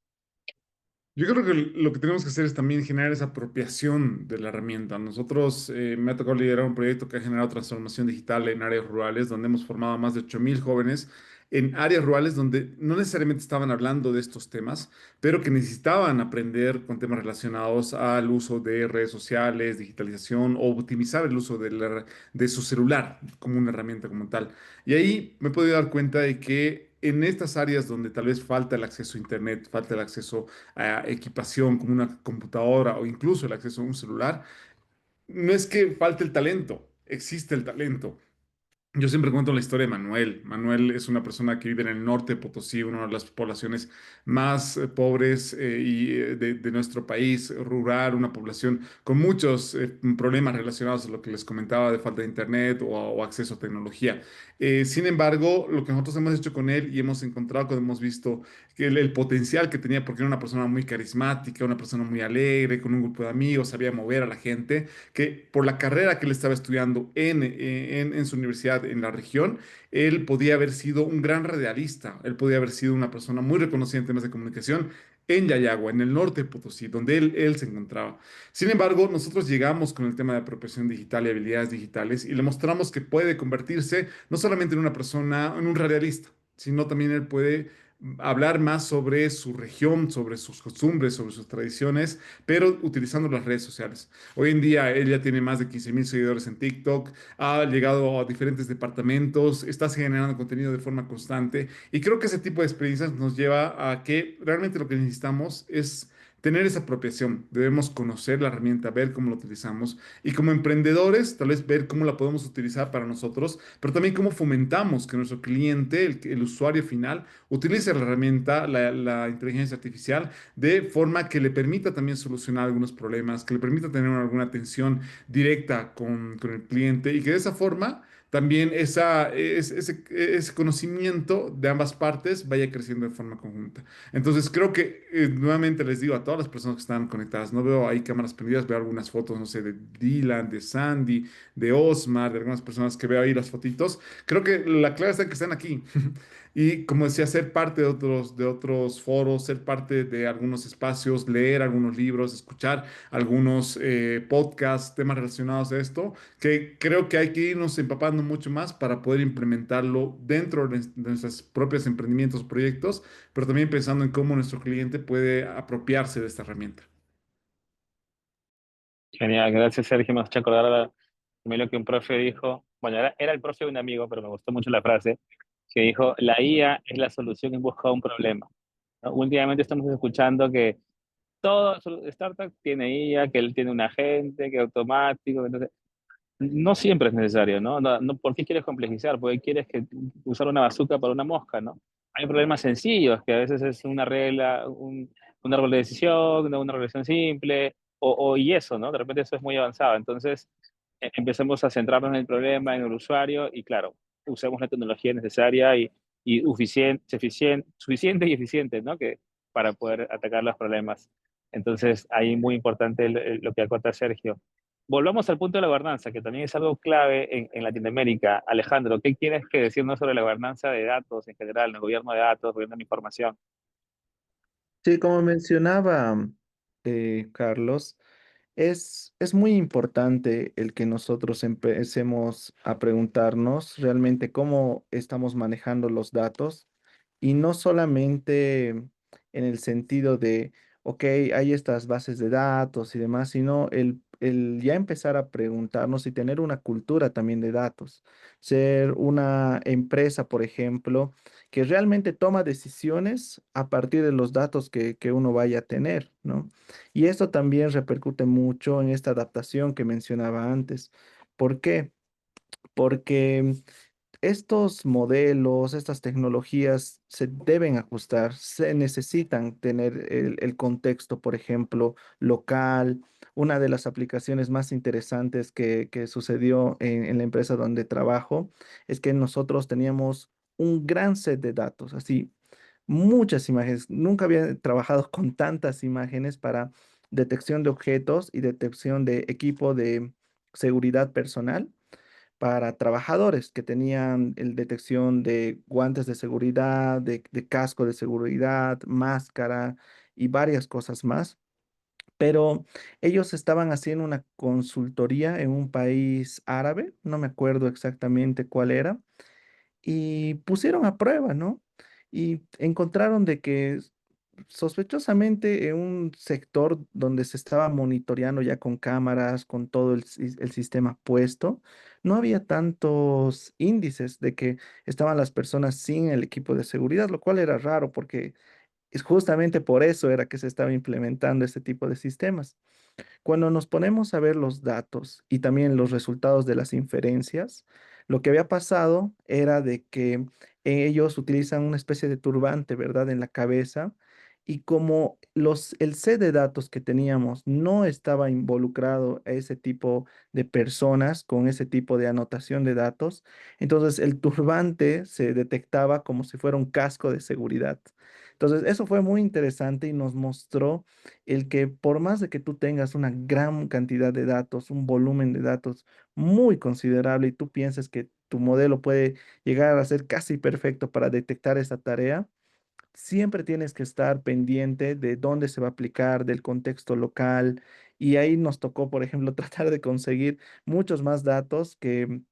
Yo creo que lo que tenemos que hacer es también generar esa apropiación de la herramienta. Nosotros me ha tocado liderar un proyecto que ha generado transformación digital en áreas rurales, donde hemos formado a más de 8.000 jóvenes en áreas rurales donde no necesariamente estaban hablando de estos temas, pero que necesitaban aprender con temas relacionados al uso de redes sociales, digitalización o optimizar el uso de su celular como una herramienta como tal. Y ahí me he podido dar cuenta de que en estas áreas donde tal vez falta el acceso a Internet, falta el acceso a equipación como una computadora o incluso el acceso a un celular, no es que falte el talento, existe el talento. Yo siempre cuento la historia de Manuel. Manuel es una persona que vive en el norte de Potosí, una de las poblaciones más pobres de nuestro país, rural, una población con muchos problemas relacionados a lo que les comentaba de falta de internet o acceso a tecnología. Sin embargo, lo que nosotros hemos hecho con él y hemos encontrado cuando hemos visto que el potencial que tenía, porque era una persona muy carismática, una persona muy alegre, con un grupo de amigos, sabía mover a la gente que por la carrera que él estaba estudiando en su universidad en la región, él podía haber sido un gran radialista, él podía haber sido una persona muy reconocida en temas de comunicación en Yayagua, en el norte de Potosí, donde él se encontraba. Sin embargo, nosotros llegamos con el tema de apropiación digital y habilidades digitales y le mostramos que puede convertirse no solamente en una persona, en un radialista, sino también él puede hablar más sobre su región, sobre sus costumbres, sobre sus tradiciones, pero utilizando las redes sociales. Hoy en día él ya tiene más de 15.000 seguidores en TikTok, ha llegado a diferentes departamentos, está generando contenido de forma constante y creo que ese tipo de experiencias nos lleva a que realmente lo que necesitamos es tener esa apropiación. Debemos conocer la herramienta, ver cómo la utilizamos y como emprendedores tal vez ver cómo la podemos utilizar para nosotros, pero también cómo fomentamos que nuestro cliente, el usuario final, utilice la herramienta, la inteligencia artificial de forma que le permita también solucionar algunos problemas, que le permita tener alguna atención directa con el cliente y que de esa forma también ese conocimiento de ambas partes vaya creciendo de forma conjunta. Entonces creo que nuevamente les digo a todas las personas que están conectadas, no veo ahí cámaras prendidas, veo algunas fotos, no sé, de Dylan, de Sandy, de Osmar, de algunas personas que veo ahí las fotitos. Creo que la clave está en que están aquí. Y como decía, ser parte de otros foros, ser parte de algunos espacios, leer algunos libros, escuchar algunos podcasts, temas relacionados a esto, que creo que hay que irnos empapando mucho más para poder implementarlo dentro de nuestros propios emprendimientos, proyectos, pero también pensando en cómo nuestro cliente puede apropiarse de esta herramienta. Genial, gracias Sergio. Me has hecho acordar también lo que un profe dijo. Bueno, era el profe de un amigo, pero me gustó mucho la frase, que dijo, la IA es la solución en busca de un problema. ¿No? Últimamente estamos escuchando que todo startup tiene IA, que él tiene un agente, que es automático. Entonces, no siempre es necesario, ¿no? ¿Por qué quieres complejizar? Porque quieres usar una bazooka para una mosca, ¿no? Hay problemas sencillos, que a veces es una regla, un árbol de decisión, ¿no? Una relación simple, y eso, ¿no? De repente eso es muy avanzado. Entonces, empecemos a centrarnos en el problema, en el usuario, y claro, usemos la tecnología necesaria y suficiente y eficiente, ¿no? Para poder atacar los problemas. Entonces, ahí muy importante lo que acota Sergio. Volvamos al punto de la gobernanza, que también es algo clave en Latinoamérica. Alejandro, ¿qué tienes que decirnos sobre la gobernanza de datos en general, el gobierno de datos, gobierno de la información? Sí, como mencionaba Carlos, es muy importante el que nosotros empecemos a preguntarnos realmente cómo estamos manejando los datos y no solamente en el sentido de, ok, hay estas bases de datos y demás, sino el ya empezar a preguntarnos y tener una cultura también de datos. Ser una empresa, por ejemplo, que realmente toma decisiones a partir de los datos que uno vaya a tener, ¿no? Y esto también repercute mucho en esta adaptación que mencionaba antes. ¿Por qué? Porque estos modelos, estas tecnologías se deben ajustar, se necesitan tener el contexto, por ejemplo, local. Una de las aplicaciones más interesantes que sucedió en la empresa donde trabajo es que nosotros teníamos un gran set de datos, así, muchas imágenes. Nunca había trabajado con tantas imágenes para detección de objetos y detección de equipo de seguridad personal para trabajadores que tenían el detección de guantes de seguridad, de casco de seguridad, máscara y varias cosas más. Pero ellos estaban haciendo una consultoría en un país árabe, no me acuerdo exactamente cuál era, y pusieron a prueba, ¿no? Y encontraron de que sospechosamente en un sector donde se estaba monitoreando ya con cámaras, con todo el sistema puesto, no había tantos índices de que estaban las personas sin el equipo de seguridad, lo cual era raro porque es justamente por eso era que se estaba implementando este tipo de sistemas. Cuando nos ponemos a ver los datos y también los resultados de las inferencias, lo que había pasado era de que ellos utilizan una especie de turbante, ¿verdad?, en la cabeza. Y como el set de datos que teníamos no estaba involucrado a ese tipo de personas con ese tipo de anotación de datos, entonces el turbante se detectaba como si fuera un casco de seguridad. Entonces, eso fue muy interesante y nos mostró el que por más de que tú tengas una gran cantidad de datos, un volumen de datos muy considerable y tú pienses que tu modelo puede llegar a ser casi perfecto para detectar esta tarea, siempre tienes que estar pendiente de dónde se va a aplicar, del contexto local. Y ahí nos tocó, por ejemplo, tratar de conseguir muchos más datos que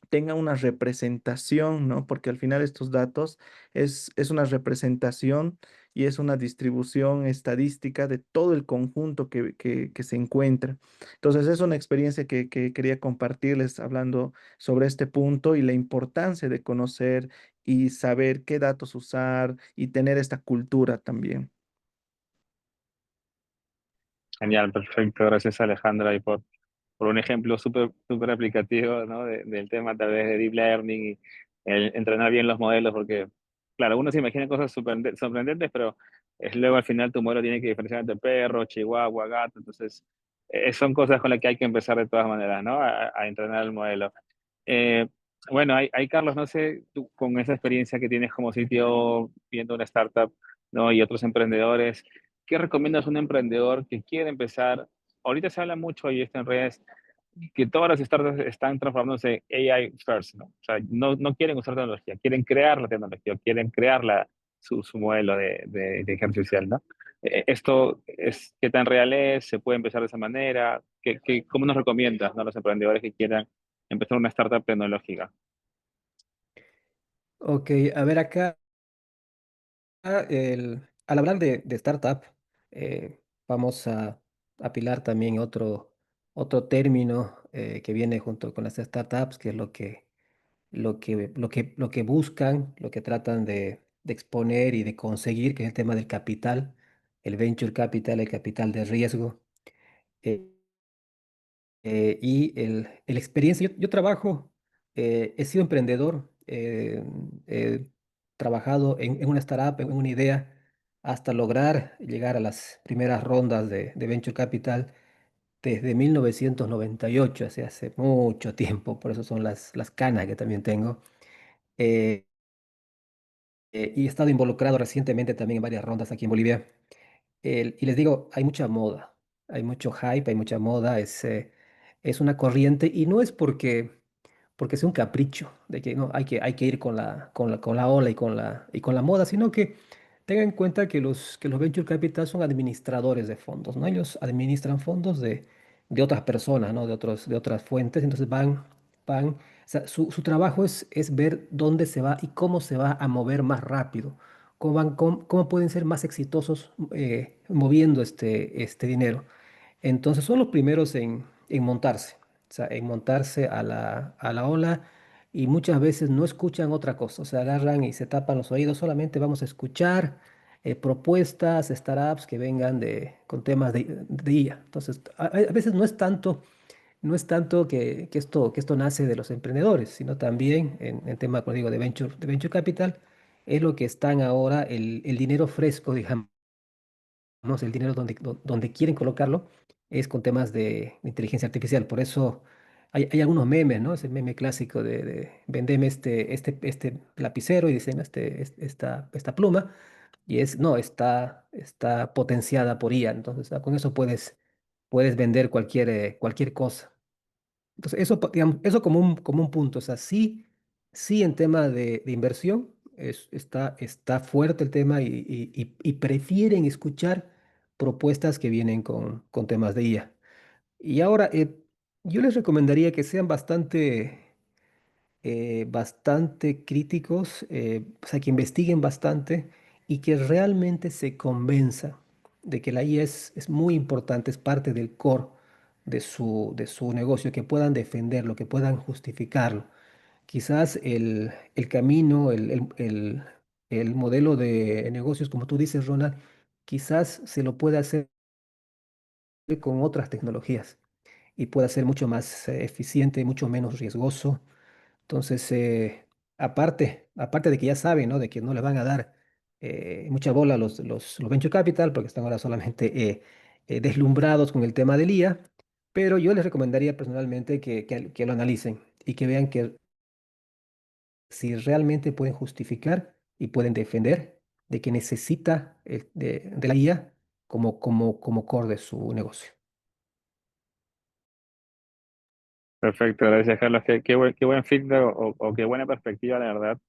tengan una representación, ¿no? Porque al final estos datos es una representación y es una distribución estadística de todo el conjunto que se encuentra. Entonces, es una experiencia que quería compartirles hablando sobre este punto y la importancia de conocer y saber qué datos usar y tener esta cultura también. Genial, perfecto. Gracias, Alejandra, y por un ejemplo súper aplicativo, ¿no? Del tema tal vez de deep learning y el entrenar bien los modelos, porque, claro, uno se imagina cosas sorprendentes, pero es luego al final tu modelo tiene que diferenciar entre perro, chihuahua, gato, entonces son cosas con las que hay que empezar de todas maneras, ¿no? A entrenar el modelo. Eh, bueno, Carlos, no sé, tú con esa experiencia que tienes como sitio viendo una startup, ¿no? Y otros emprendedores, ¿qué recomiendas a un emprendedor que quiere empezar? Ahorita se habla mucho y está en redes que todas las startups están transformándose AI first, ¿no? O sea, no quieren usar tecnología, quieren crear la tecnología, quieren crear su modelo de inteligencia artificial, ¿no? Esto es, ¿qué tan real es? ¿Se puede empezar de esa manera? ¿Cómo nos recomiendas, ¿no? A los emprendedores que quieran empezar una startup tecnológica? Ok, a ver acá, al hablar de startup, vamos a apilar también otro término que viene junto con las startups, que es lo que buscan, lo que tratan de exponer y de conseguir, que es el tema del capital, el venture capital, el capital de riesgo. eh, y el experiencia. Yo trabajo, he sido emprendedor, he trabajado en una startup, en una idea, hasta lograr llegar a las primeras rondas de Venture Capital desde 1998, hace mucho tiempo, por eso son las canas que también tengo. Eh, y he estado involucrado recientemente también en varias rondas aquí en Bolivia. Y les digo, hay mucha moda, hay mucho hype, hay mucha moda, es una corriente y no es porque sea un capricho de que no, hay que ir con la ola y con la moda, sino que tengan en cuenta que los venture capital son administradores de fondos, ¿no? Ellos administran fondos de otras personas, ¿no? De otras fuentes, entonces o sea, su trabajo es ver dónde se va y cómo se va a mover más rápido, cómo pueden ser más exitosos moviendo este dinero. Entonces son los primeros en montarse, o sea, en montarse a la ola y muchas veces no escuchan otra cosa, o sea, agarran y se tapan los oídos, solamente vamos a escuchar propuestas, startups que vengan con temas de IA. Entonces, a veces no es tanto que esto nace de los emprendedores, sino también en tema, como digo, de venture capital, es lo que están ahora, el dinero fresco, digamos, el dinero donde quieren colocarlo es con temas de inteligencia artificial. Por eso hay algunos memes, ¿no? Ese meme clásico de vendeme este lapicero y dicen esta pluma, y no, está potenciada por IA. Entonces, con eso puedes vender cualquier cosa. Entonces, eso, digamos, eso como un punto. O sea, sí en tema de inversión está fuerte el tema y prefieren escuchar propuestas que vienen con temas de IA. Y ahora, yo les recomendaría que sean bastante críticos, o sea, que investiguen bastante y que realmente se convenza de que la IA es muy importante, es parte del core de su negocio, que puedan defenderlo, que puedan justificarlo. Quizás el camino, el modelo de negocios, como tú dices, Ronald, quizás se lo puede hacer con otras tecnologías y pueda ser mucho más eficiente, mucho menos riesgoso. Entonces, aparte de que ya saben, ¿no? De que no le van a dar mucha bola a los venture capital, porque están ahora solamente deslumbrados con el tema del IA, pero yo les recomendaría personalmente que lo analicen y que vean que si realmente pueden justificar y pueden defender de que necesita de la IA como core de su negocio. Perfecto, gracias Carlos. Qué buen feedback o qué buena perspectiva, la verdad,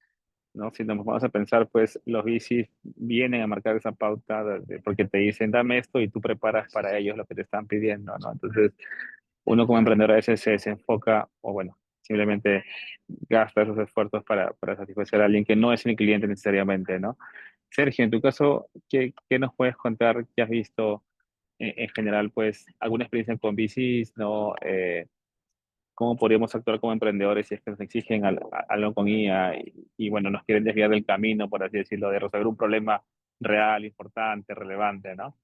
¿no? Si nos vamos a pensar, pues los VCs vienen a marcar esa pauta porque te dicen, dame esto y tú preparas para ellos lo que te están pidiendo, ¿no? Entonces, uno como emprendedor a veces se desenfoca o bueno, simplemente gasta esos esfuerzos para satisfacer a alguien que no es mi cliente necesariamente, ¿no? Sergio, en tu caso, ¿qué nos puedes contar? ¿Qué has visto en general, pues, alguna experiencia con VCs, ¿no? ¿Cómo podríamos actuar como emprendedores si es que nos exigen algo con IA y, bueno, nos quieren desviar del camino, por así decirlo, de resolver un problema real, importante, relevante, ¿no?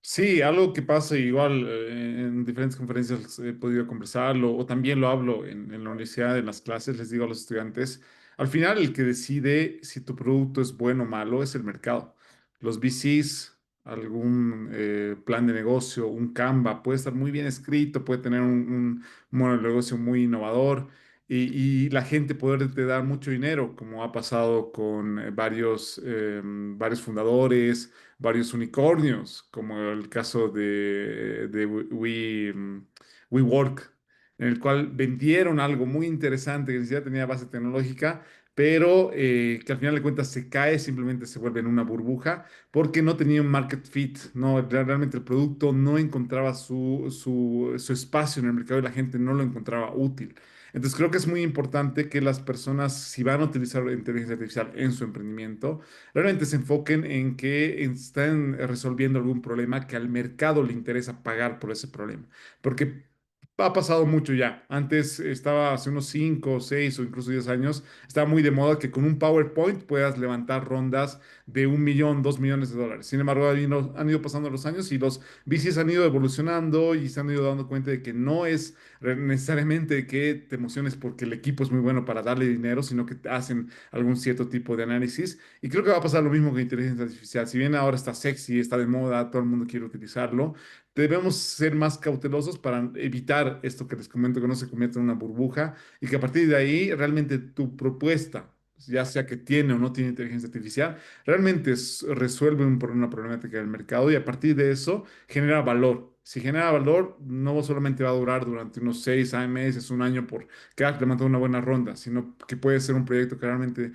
Sí, algo que pasa igual en diferentes conferencias he podido conversarlo o también lo hablo en la universidad, en las clases, les digo a los estudiantes, al final el que decide si tu producto es bueno o malo es el mercado. Los VCs, algún plan de negocio, un Canva, puede estar muy bien escrito, puede tener un modelo de negocio muy innovador y la gente poder te dar mucho dinero, como ha pasado con varios fundadores, varios unicornios, como el caso de WeWork, en el cual vendieron algo muy interesante que ni siquiera tenía base tecnológica, pero que al final de cuentas se cae, simplemente se vuelve en una burbuja, porque no tenía un market fit, no, realmente el producto no encontraba su espacio en el mercado y la gente no lo encontraba útil. Entonces creo que es muy importante que las personas, si van a utilizar inteligencia artificial en su emprendimiento, realmente se enfoquen en que están resolviendo algún problema que al mercado le interesa pagar por ese problema. Porque ha pasado mucho ya. Antes estaba hace unos 5, 6 o incluso 10 años, estaba muy de moda que con un PowerPoint puedas levantar rondas de 1 millón, 2 millones de dólares. Sin embargo, han ido pasando los años y los VCs han ido evolucionando y se han ido dando cuenta de que no es necesariamente que te emociones porque el equipo es muy bueno para darle dinero, sino que te hacen algún cierto tipo de análisis. Y creo que va a pasar lo mismo con inteligencia artificial. Si bien ahora está sexy, está de moda, todo el mundo quiere utilizarlo, debemos ser más cautelosos para evitar esto que les comento, que no se convierta en una burbuja y que a partir de ahí realmente tu propuesta, ya sea que tiene o no tiene inteligencia artificial, realmente resuelve una problemática del mercado y a partir de eso genera valor. Si genera valor, no solamente va a durar durante unos 6 meses, un año por quedar levantando una buena ronda, sino que puede ser un proyecto que realmente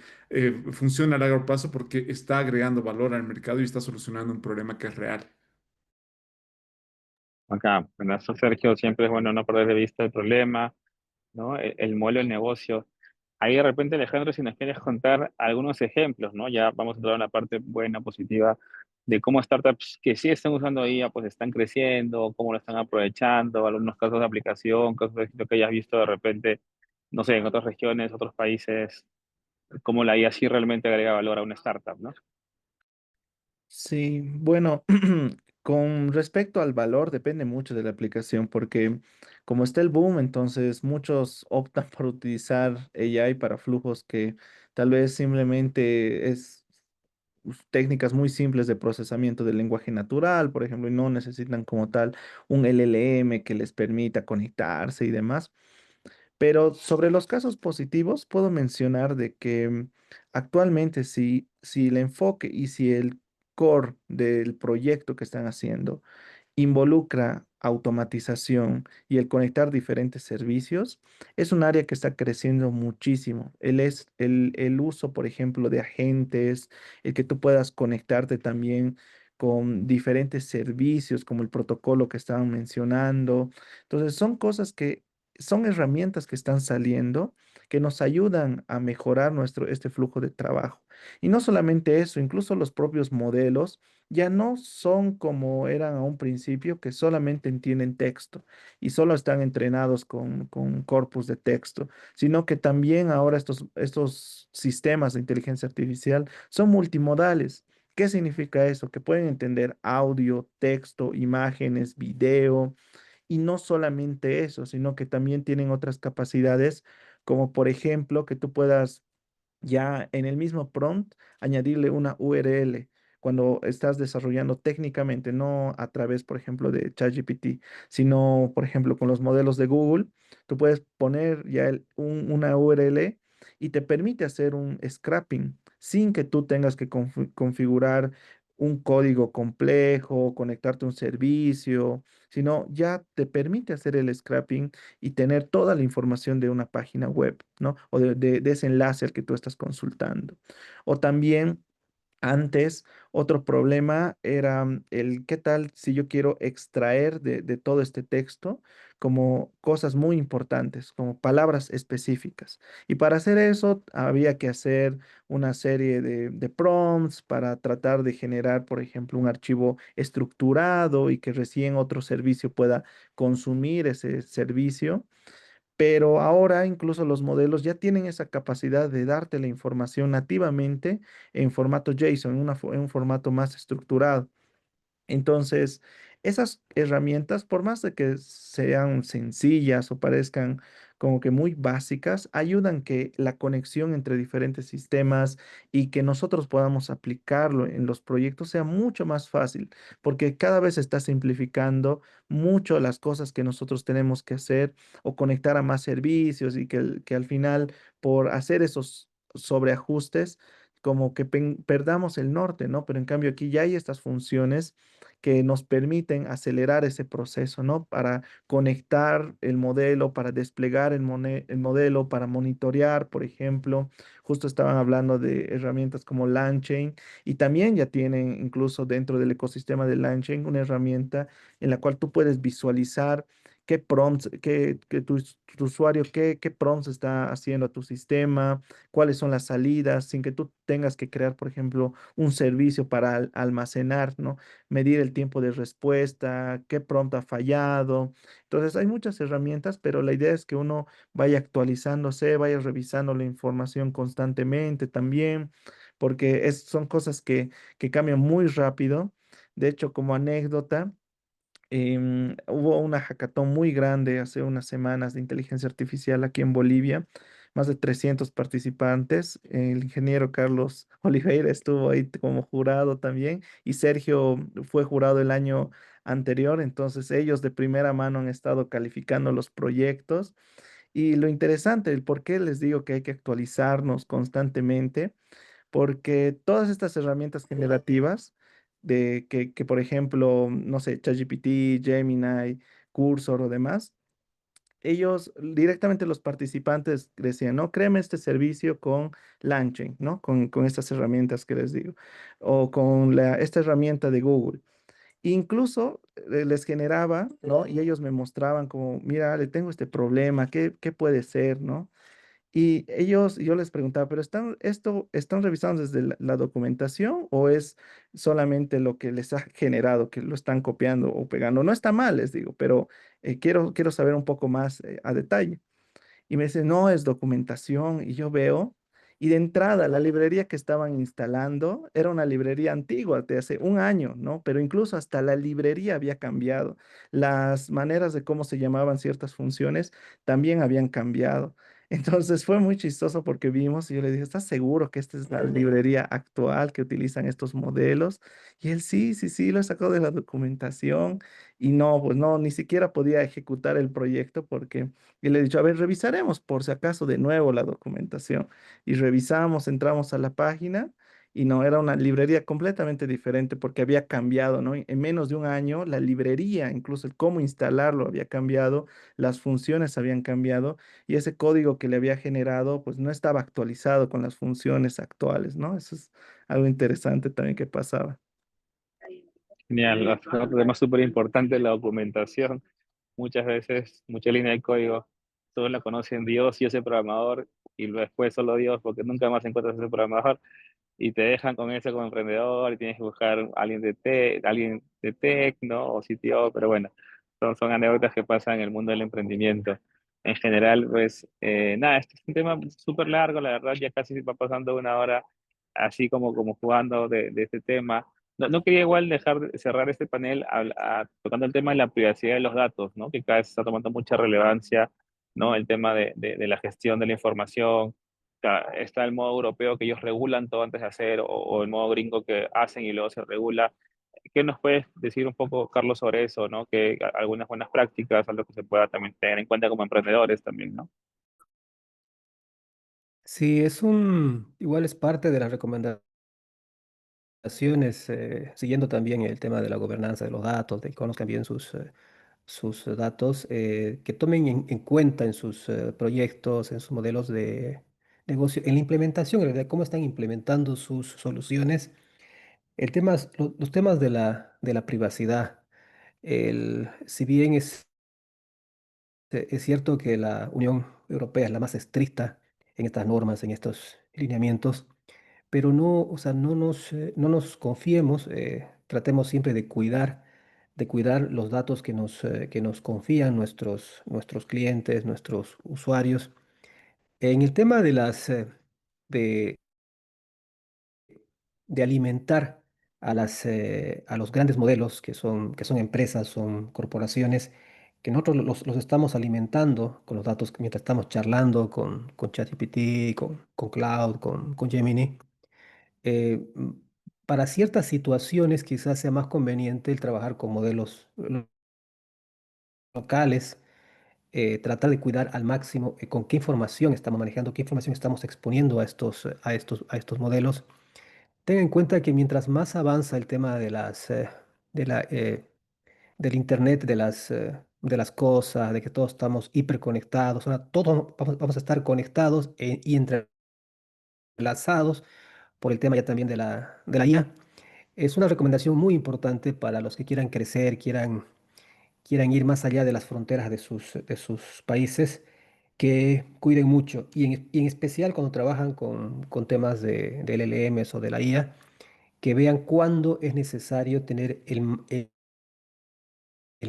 funciona a largo plazo porque está agregando valor al mercado y está solucionando un problema que es real. Acá, en eso, Sergio, siempre es bueno no perder de vista el problema, ¿no? El modelo del negocio. Ahí de repente, Alejandro, si nos quieres contar algunos ejemplos, ¿no? Ya vamos a entrar en la parte buena, positiva, de cómo startups que sí están usando IA, pues están creciendo, cómo lo están aprovechando, algunos casos de aplicación, casos de éxito que hayas visto de repente, no sé, en otras regiones, otros países, cómo la IA sí realmente agrega valor a una startup, ¿no? Sí, bueno, con respecto al valor depende mucho de la aplicación porque como está el boom, entonces muchos optan por utilizar AI para flujos que tal vez simplemente es técnicas muy simples de procesamiento del lenguaje natural, por ejemplo, y no necesitan como tal un LLM que les permita conectarse y demás. Pero sobre los casos positivos, puedo mencionar de que actualmente si el enfoque y si el core del proyecto que están haciendo involucra automatización y el conectar diferentes servicios, es un área que está creciendo muchísimo. El uso, por ejemplo, de agentes, el que tú puedas conectarte también con diferentes servicios, como el protocolo que estaban mencionando. Entonces, son cosas que son herramientas que están saliendo que nos ayudan a mejorar este flujo de trabajo. Y no solamente eso, incluso los propios modelos ya no son como eran a un principio, que solamente entienden texto y solo están entrenados con corpus de texto, sino que también ahora estos sistemas de inteligencia artificial son multimodales. ¿Qué significa eso? Que pueden entender audio, texto, imágenes, video, y no solamente eso, sino que también tienen otras capacidades, como por ejemplo que tú puedas ya en el mismo prompt añadirle una URL cuando estás desarrollando técnicamente, no a través, por ejemplo, de ChatGPT, sino, por ejemplo, con los modelos de Google, tú puedes poner ya una URL y te permite hacer un scrapping sin que tú tengas que configurar un código complejo, conectarte a un servicio, sino ya te permite hacer el scrapping y tener toda la información de una página web, ¿no? O de ese enlace al que tú estás consultando. O también antes, otro problema era el qué tal si yo quiero extraer de todo este texto como cosas muy importantes, como palabras específicas. Y para hacer eso había que hacer una serie de prompts para tratar de generar, por ejemplo, un archivo estructurado y que recién otro servicio pueda consumir ese servicio. Pero ahora incluso los modelos ya tienen esa capacidad de darte la información nativamente en formato JSON, en un formato más estructurado. Entonces, esas herramientas, por más de que sean sencillas o parezcan como que muy básicas, ayudan que la conexión entre diferentes sistemas y que nosotros podamos aplicarlo en los proyectos sea mucho más fácil, porque cada vez se está simplificando mucho las cosas que nosotros tenemos que hacer o conectar a más servicios y que al final, por hacer esos sobreajustes, como que perdamos el norte, ¿no? Pero en cambio aquí ya hay estas funciones que nos permiten acelerar ese proceso, ¿no? Para conectar el modelo, para desplegar el modelo, para monitorear, por ejemplo. Justo estaban hablando de herramientas como LangChain y también ya tienen incluso dentro del ecosistema de LangChain una herramienta en la cual tú puedes visualizar qué prompts, que tu usuario, qué prompts está haciendo a tu sistema, cuáles son las salidas, sin que tú tengas que crear, por ejemplo, un servicio para almacenar, ¿no? Medir el tiempo de respuesta, qué prompt ha fallado. Entonces, hay muchas herramientas, pero la idea es que uno vaya actualizándose, vaya revisando la información constantemente también, porque son cosas que cambian muy rápido. De hecho, como anécdota, hubo una hackathon muy grande hace unas semanas de inteligencia artificial aquí en Bolivia, más de 300 participantes. El ingeniero Carlos Oliveira estuvo ahí como jurado también y Sergio fue jurado el año anterior, entonces ellos de primera mano han estado calificando los proyectos. Y lo interesante, el por qué les digo que hay que actualizarnos constantemente, porque todas estas herramientas generativas por ejemplo, no sé, ChatGPT, Gemini, Cursor o demás, ellos directamente los participantes decían, no, créeme este servicio con LangChain, ¿no? Con estas herramientas que les digo, o con esta herramienta de Google. Incluso les generaba, ¿no? Y ellos me mostraban como, mira, le tengo este problema, ¿qué puede ser, ¿no? Y yo les preguntaba, ¿pero están revisando desde la documentación o es solamente lo que les ha generado, que lo están copiando o pegando? No está mal, les digo, pero quiero saber un poco más a detalle. Y me dice, no, es documentación. Y yo veo, y de entrada, la librería que estaban instalando era una librería antigua, de hace un año, ¿no? Pero incluso hasta la librería había cambiado. Las maneras de cómo se llamaban ciertas funciones también habían cambiado. Entonces fue muy chistoso porque vimos y yo le dije, ¿estás seguro que esta es la librería actual que utilizan estos modelos? Y él, sí, sí, sí, lo sacó de la documentación. Y no, pues no, ni siquiera podía ejecutar el proyecto porque y le he dicho, a ver, revisaremos por si acaso de nuevo la documentación. Y revisamos, entramos a la página y no, era una librería completamente diferente porque había cambiado, ¿no? En menos de un año, la librería, incluso el cómo instalarlo había cambiado, las funciones habían cambiado y ese código que le había generado, pues no estaba actualizado con las funciones actuales, ¿no? Eso es algo interesante también que pasaba. Genial, otro tema súper importante, la documentación. Muchas veces, mucha línea de código todos la conocen Dios y ese programador, y luego después solo Dios, porque nunca más encuentras ese programador, y te dejan con eso como emprendedor, y tienes que buscar a alguien de tech, ¿no? O CTO, pero bueno, son anécdotas que pasan en el mundo del emprendimiento. En general, pues, nada, este es un tema súper largo, la verdad, ya casi va pasando una hora así como jugando de este tema. No quería igual dejar de cerrar este panel tocando el tema de la privacidad de los datos, ¿no? Que cada vez está tomando mucha relevancia, ¿no? El tema de la gestión de la información. Está el modo europeo que ellos regulan todo antes de hacer, o el modo gringo que hacen y luego se regula. ¿Qué nos puedes decir un poco, Carlos, sobre eso, ¿no? Que algunas buenas prácticas, algo que se pueda también tener en cuenta como emprendedores también, ¿no? Sí, igual es parte de las recomendaciones, siguiendo también el tema de la gobernanza de los datos, de que conozcan bien sus datos, que tomen en cuenta en sus proyectos, en sus modelos de negocio, en la implementación, en realidad, cómo están implementando sus soluciones. Los temas de la privacidad. Si bien es cierto que la Unión Europea es la más estricta en estas normas, en estos lineamientos, pero no, o sea, no nos confiemos, tratemos siempre de cuidar los datos que nos confían nuestros clientes, nuestros usuarios. En el tema de, de alimentar a los grandes modelos, que son empresas, son corporaciones, que nosotros los estamos alimentando con los datos mientras estamos charlando con ChatGPT, con Cloud, con Gemini. eh, mm, para ciertas situaciones quizás sea más conveniente el trabajar con modelos locales, tratar de cuidar al máximo con qué información estamos manejando, qué información estamos exponiendo a estos modelos. Ten en cuenta que mientras más avanza el tema de la, del Internet de las cosas, de que todos estamos hiperconectados, ahora todos vamos a estar conectados y entrelazados por el tema ya también de la IA. Es una recomendación muy importante para los que quieran crecer, quieran ir más allá de las fronteras de sus países, que cuiden mucho y en especial cuando trabajan con temas de LLMs o de la IA, que vean cuándo es necesario tener el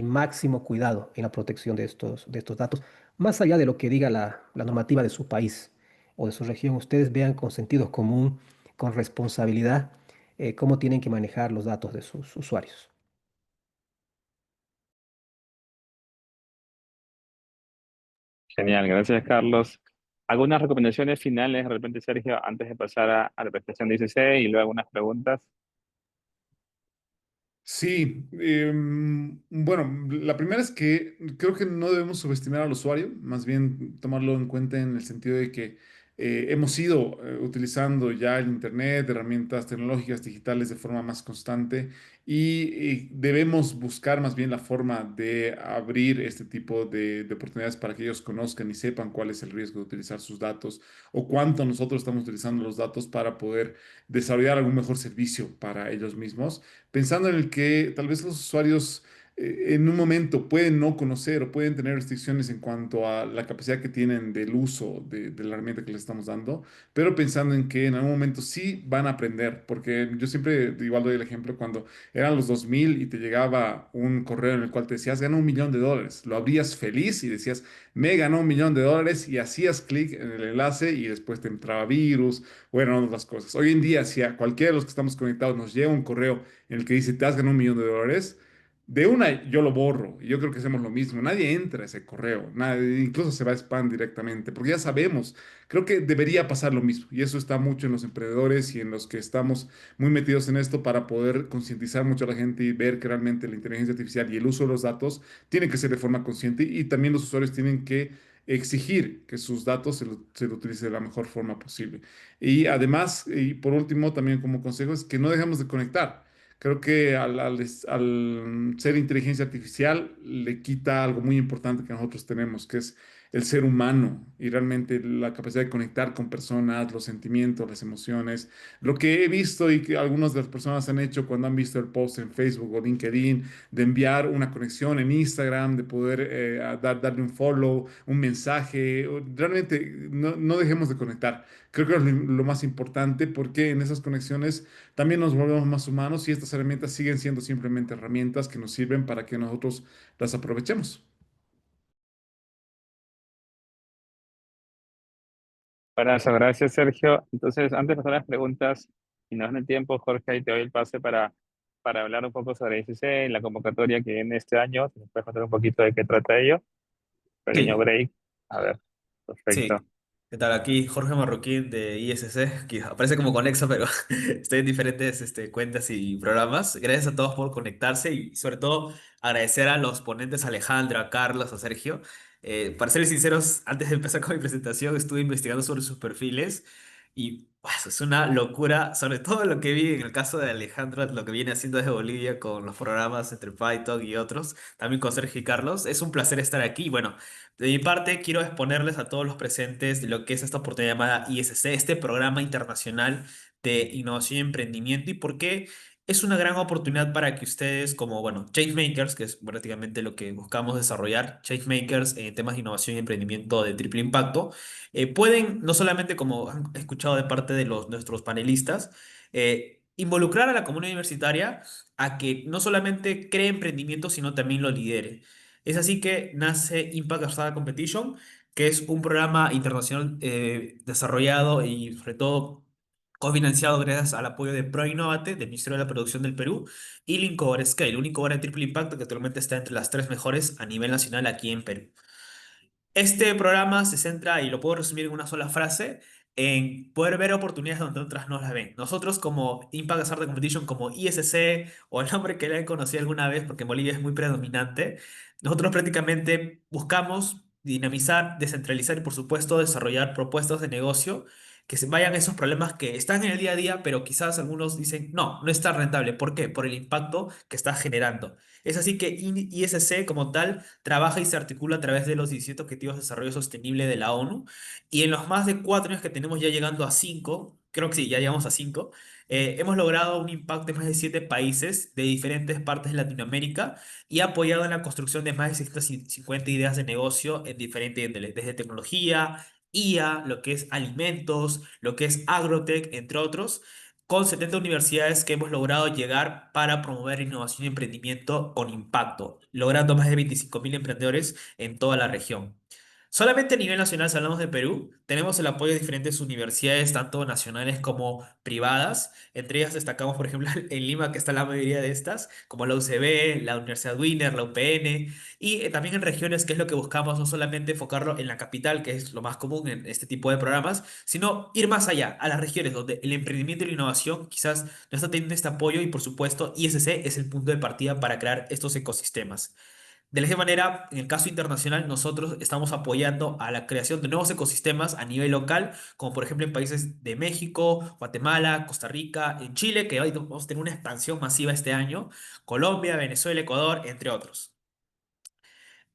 máximo cuidado en la protección de estos datos, más allá de lo que diga la normativa de su país o de su región. Ustedes vean con sentido común, con responsabilidad, cómo tienen que manejar los datos de sus usuarios. Genial, gracias, Carlos. ¿Algunas recomendaciones finales, de repente, Sergio, antes de pasar a la presentación de ICC y luego algunas preguntas? Sí, bueno, la primera es que creo que no debemos subestimar al usuario, más bien tomarlo en cuenta en el sentido de que hemos ido utilizando ya el Internet, herramientas tecnológicas digitales de forma más constante y debemos buscar más bien la forma de abrir este tipo de oportunidades para que ellos conozcan y sepan cuál es el riesgo de utilizar sus datos o cuánto nosotros estamos utilizando los datos para poder desarrollar algún mejor servicio para ellos mismos, pensando en el que tal vez los usuarios en un momento pueden no conocer o pueden tener restricciones en cuanto a la capacidad que tienen del uso de la herramienta que les estamos dando, pero pensando en que en algún momento sí van a aprender, porque yo siempre igual doy el ejemplo cuando eran los 2000 y te llegaba un correo en el cual te decías, gana $1.000.000, lo abrías feliz y decías, me ganó $1.000.000 y hacías clic en el enlace y después te entraba virus, bueno, otras cosas. Hoy en día, si a cualquiera de los que estamos conectados nos llega un correo en el que dice, te has ganado $1.000.000, de una yo lo borro. Y yo creo que hacemos lo mismo. Nadie entra a ese correo, nadie, incluso se va a spam directamente, porque ya sabemos. Creo que debería pasar lo mismo. Y eso está mucho en los emprendedores y en los que estamos muy metidos en esto para poder concientizar mucho a la gente y ver que realmente la inteligencia artificial y el uso de los datos tiene que ser de forma consciente y también los usuarios tienen que exigir que sus datos se lo utilice de la mejor forma posible. Y además, y por último, también como consejo, es que no dejemos de conectar. Creo que al ser inteligencia artificial le quita algo muy importante que nosotros tenemos, que es el ser humano y realmente la capacidad de conectar con personas, los sentimientos, las emociones. Lo que he visto y que algunas de las personas han hecho cuando han visto el post en Facebook o LinkedIn, de enviar una conexión en Instagram, de poder darle un follow, un mensaje. Realmente no dejemos de conectar. Creo que es lo más importante porque en esas conexiones también nos volvemos más humanos y estas herramientas siguen siendo simplemente herramientas que nos sirven para que nosotros las aprovechemos. Gracias, Sergio. Entonces, antes de pasar a las preguntas, y no es el tiempo, Jorge, ahí te doy el pase para hablar un poco sobre ICC, la convocatoria que viene este año. Si nos puedes contar un poquito de qué trata ello. Pequeño Sí, break. A ver, perfecto. sí. ¿Qué tal? Aquí Jorge Marroquín de ISC, que aparece como Conexa, pero estoy en diferentes cuentas y programas. Gracias a todos por conectarse y sobre todo agradecer a los ponentes, a Alejandra, a Carlos, a Sergio. Para ser sinceros, antes de empezar con mi presentación, estuve investigando sobre sus perfiles y pues, es una locura, sobre todo lo que vi en el caso de Alejandra, lo que viene haciendo desde Bolivia con los programas entre Python y otros, también con Sergio y Carlos. Es un placer estar aquí. Bueno, de mi parte, quiero exponerles a todos los presentes de lo que es esta oportunidad llamada ISC, este programa internacional de innovación y emprendimiento, y por qué es una gran oportunidad para que ustedes, como, bueno, changemakers, que es prácticamente lo que buscamos desarrollar, changemakers en temas de innovación y emprendimiento de triple impacto, pueden, no solamente como han escuchado de parte de nuestros panelistas, involucrar a la comunidad universitaria a que no solamente cree emprendimiento, sino también lo lidere. Es así que nace Impact Startup Competition, que es un programa internacional desarrollado y sobre todo cofinanciado gracias al apoyo de ProInnovate, del Ministerio de la Producción del Perú, y el Incubator Scale, un incubador de triple impacto que actualmente está entre las tres mejores a nivel nacional aquí en Perú. Este programa se centra, y lo puedo resumir en una sola frase, en poder ver oportunidades donde otras no las ven. Nosotros como Impact Startup Competition, como ISC, o el nombre que le han conocido alguna vez, porque en Bolivia es muy predominante, nosotros prácticamente buscamos dinamizar, descentralizar y por supuesto desarrollar propuestas de negocio que se vayan a esos problemas que están en el día a día, pero quizás algunos dicen, no, no es tan rentable. ¿Por qué? Por el impacto que está generando. Es así que ISC como tal trabaja y se articula a través de los 17 Objetivos de Desarrollo Sostenible de la ONU. Y en los más de 4 años que tenemos ya llegando a 5, creo que sí, ya llegamos a 5, hemos logrado un impacto en más de 7 países de diferentes partes de Latinoamérica y apoyado en la construcción de más de 650 ideas de negocio en diferentes índoles, desde tecnología, IA, lo que es alimentos, lo que es agrotech, entre otros, con 70 universidades que hemos logrado llegar para promover innovación y emprendimiento con impacto, logrando más de 25.000 emprendedores en toda la región. Solamente a nivel nacional, si hablamos de Perú, tenemos el apoyo de diferentes universidades, tanto nacionales como privadas. Entre ellas destacamos, por ejemplo, en Lima, que está la mayoría de estas, como la UCB, la Universidad Wiener, la UPN, y también en regiones, que es lo que buscamos, no solamente enfocarlo en la capital, que es lo más común en este tipo de programas, sino ir más allá, a las regiones donde el emprendimiento y la innovación quizás no está teniendo este apoyo y, por supuesto, ISC es el punto de partida para crear estos ecosistemas. De la misma manera, en el caso internacional, nosotros estamos apoyando a la creación de nuevos ecosistemas a nivel local, como por ejemplo en países de México, Guatemala, Costa Rica, en Chile, que hoy vamos a tener una expansión masiva este año, Colombia, Venezuela, Ecuador, entre otros.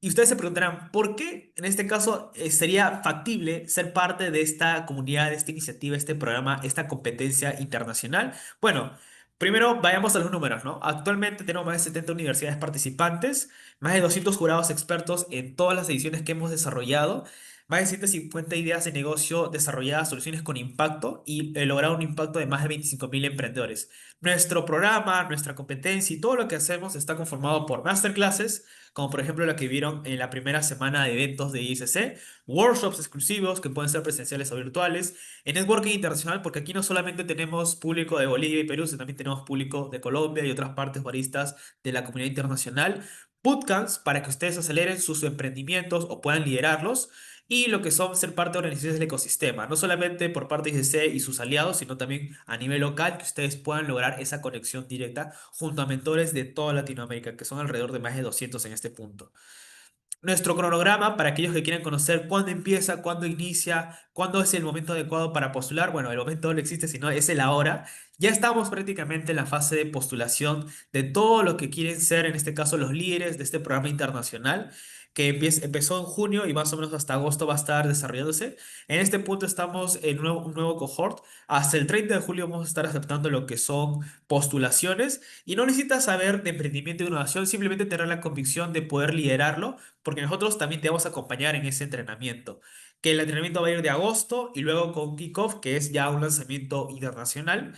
Y ustedes se preguntarán, ¿por qué en este caso sería factible ser parte de esta comunidad, de esta iniciativa, este programa, esta competencia internacional? Bueno, primero vayamos a los números, ¿no? Actualmente tenemos más de 70 universidades participantes, más de 200 jurados expertos en todas las ediciones que hemos desarrollado, más de 150 ideas de negocio desarrolladas, soluciones con impacto y logrado un impacto de más de 25.000 emprendedores. Nuestro programa, nuestra competencia y todo lo que hacemos está conformado por masterclasses, como por ejemplo la que vieron en la primera semana de eventos de ISC, workshops exclusivos que pueden ser presenciales o virtuales, en networking internacional, porque aquí no solamente tenemos público de Bolivia y Perú, sino también tenemos público de Colombia y otras partes baristas de la comunidad internacional, bootcamps para que ustedes aceleren sus emprendimientos o puedan liderarlos, y lo que son ser parte de organizaciones del ecosistema, no solamente por parte de ICC y sus aliados, sino también a nivel local, que ustedes puedan lograr esa conexión directa junto a mentores de toda Latinoamérica, que son alrededor de más de 200 en este punto. Nuestro cronograma, para aquellos que quieran conocer cuándo empieza, cuándo inicia, cuándo es el momento adecuado para postular, bueno, el momento no existe, sino es el ahora. Ya estamos prácticamente en la fase de postulación de todo lo que quieren ser, en este caso, los líderes de este programa internacional. que empezó en junio y más o menos hasta agosto va a estar desarrollándose. En este punto estamos en un nuevo cohort. Hasta el 30 de julio vamos a estar aceptando lo que son postulaciones y no necesitas saber de emprendimiento e innovación, simplemente tener la convicción de poder liderarlo, porque nosotros también te vamos a acompañar en ese entrenamiento. Que el entrenamiento va a ir de agosto y luego con Kickoff, que es ya un lanzamiento internacional.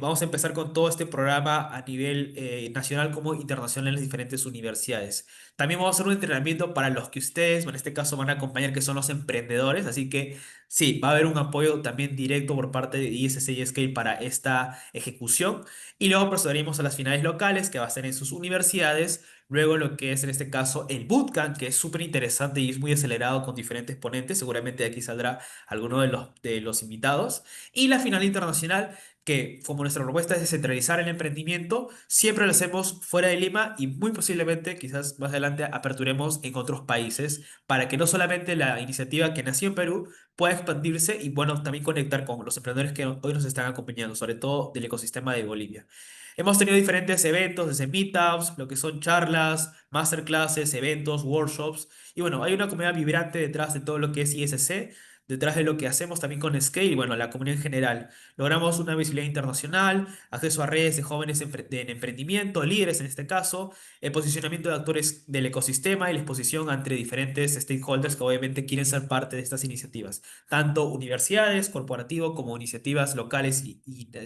Vamos a empezar con todo este programa a nivel nacional como internacional en las diferentes universidades. También vamos a hacer un entrenamiento para los que ustedes, en este caso, van a acompañar, que son los emprendedores. Así que sí, va a haber un apoyo también directo por parte de ISC y Scale para esta ejecución. Y luego procederemos a las finales locales, que va a ser en sus universidades. Luego lo que es en este caso el bootcamp, que es súper interesante y es muy acelerado con diferentes ponentes. Seguramente de aquí saldrá alguno de los invitados. Y la final internacional, que como nuestra propuesta es descentralizar el emprendimiento, siempre lo hacemos fuera de Lima y muy posiblemente quizás más adelante aperturemos en otros países para que no solamente la iniciativa que nació en Perú pueda expandirse y bueno, también conectar con los emprendedores que hoy nos están acompañando, sobre todo del ecosistema de Bolivia. Hemos tenido diferentes eventos, desde meetups, lo que son charlas, masterclasses, eventos, workshops. Y bueno, hay una comunidad vibrante detrás de todo lo que es ISC, detrás de lo que hacemos también con Scale y bueno, la comunidad en general. Logramos una visibilidad internacional, acceso a redes de jóvenes en emprendimiento, líderes en este caso, el posicionamiento de actores del ecosistema y la exposición ante diferentes stakeholders que obviamente quieren ser parte de estas iniciativas, tanto universidades, corporativos como iniciativas locales y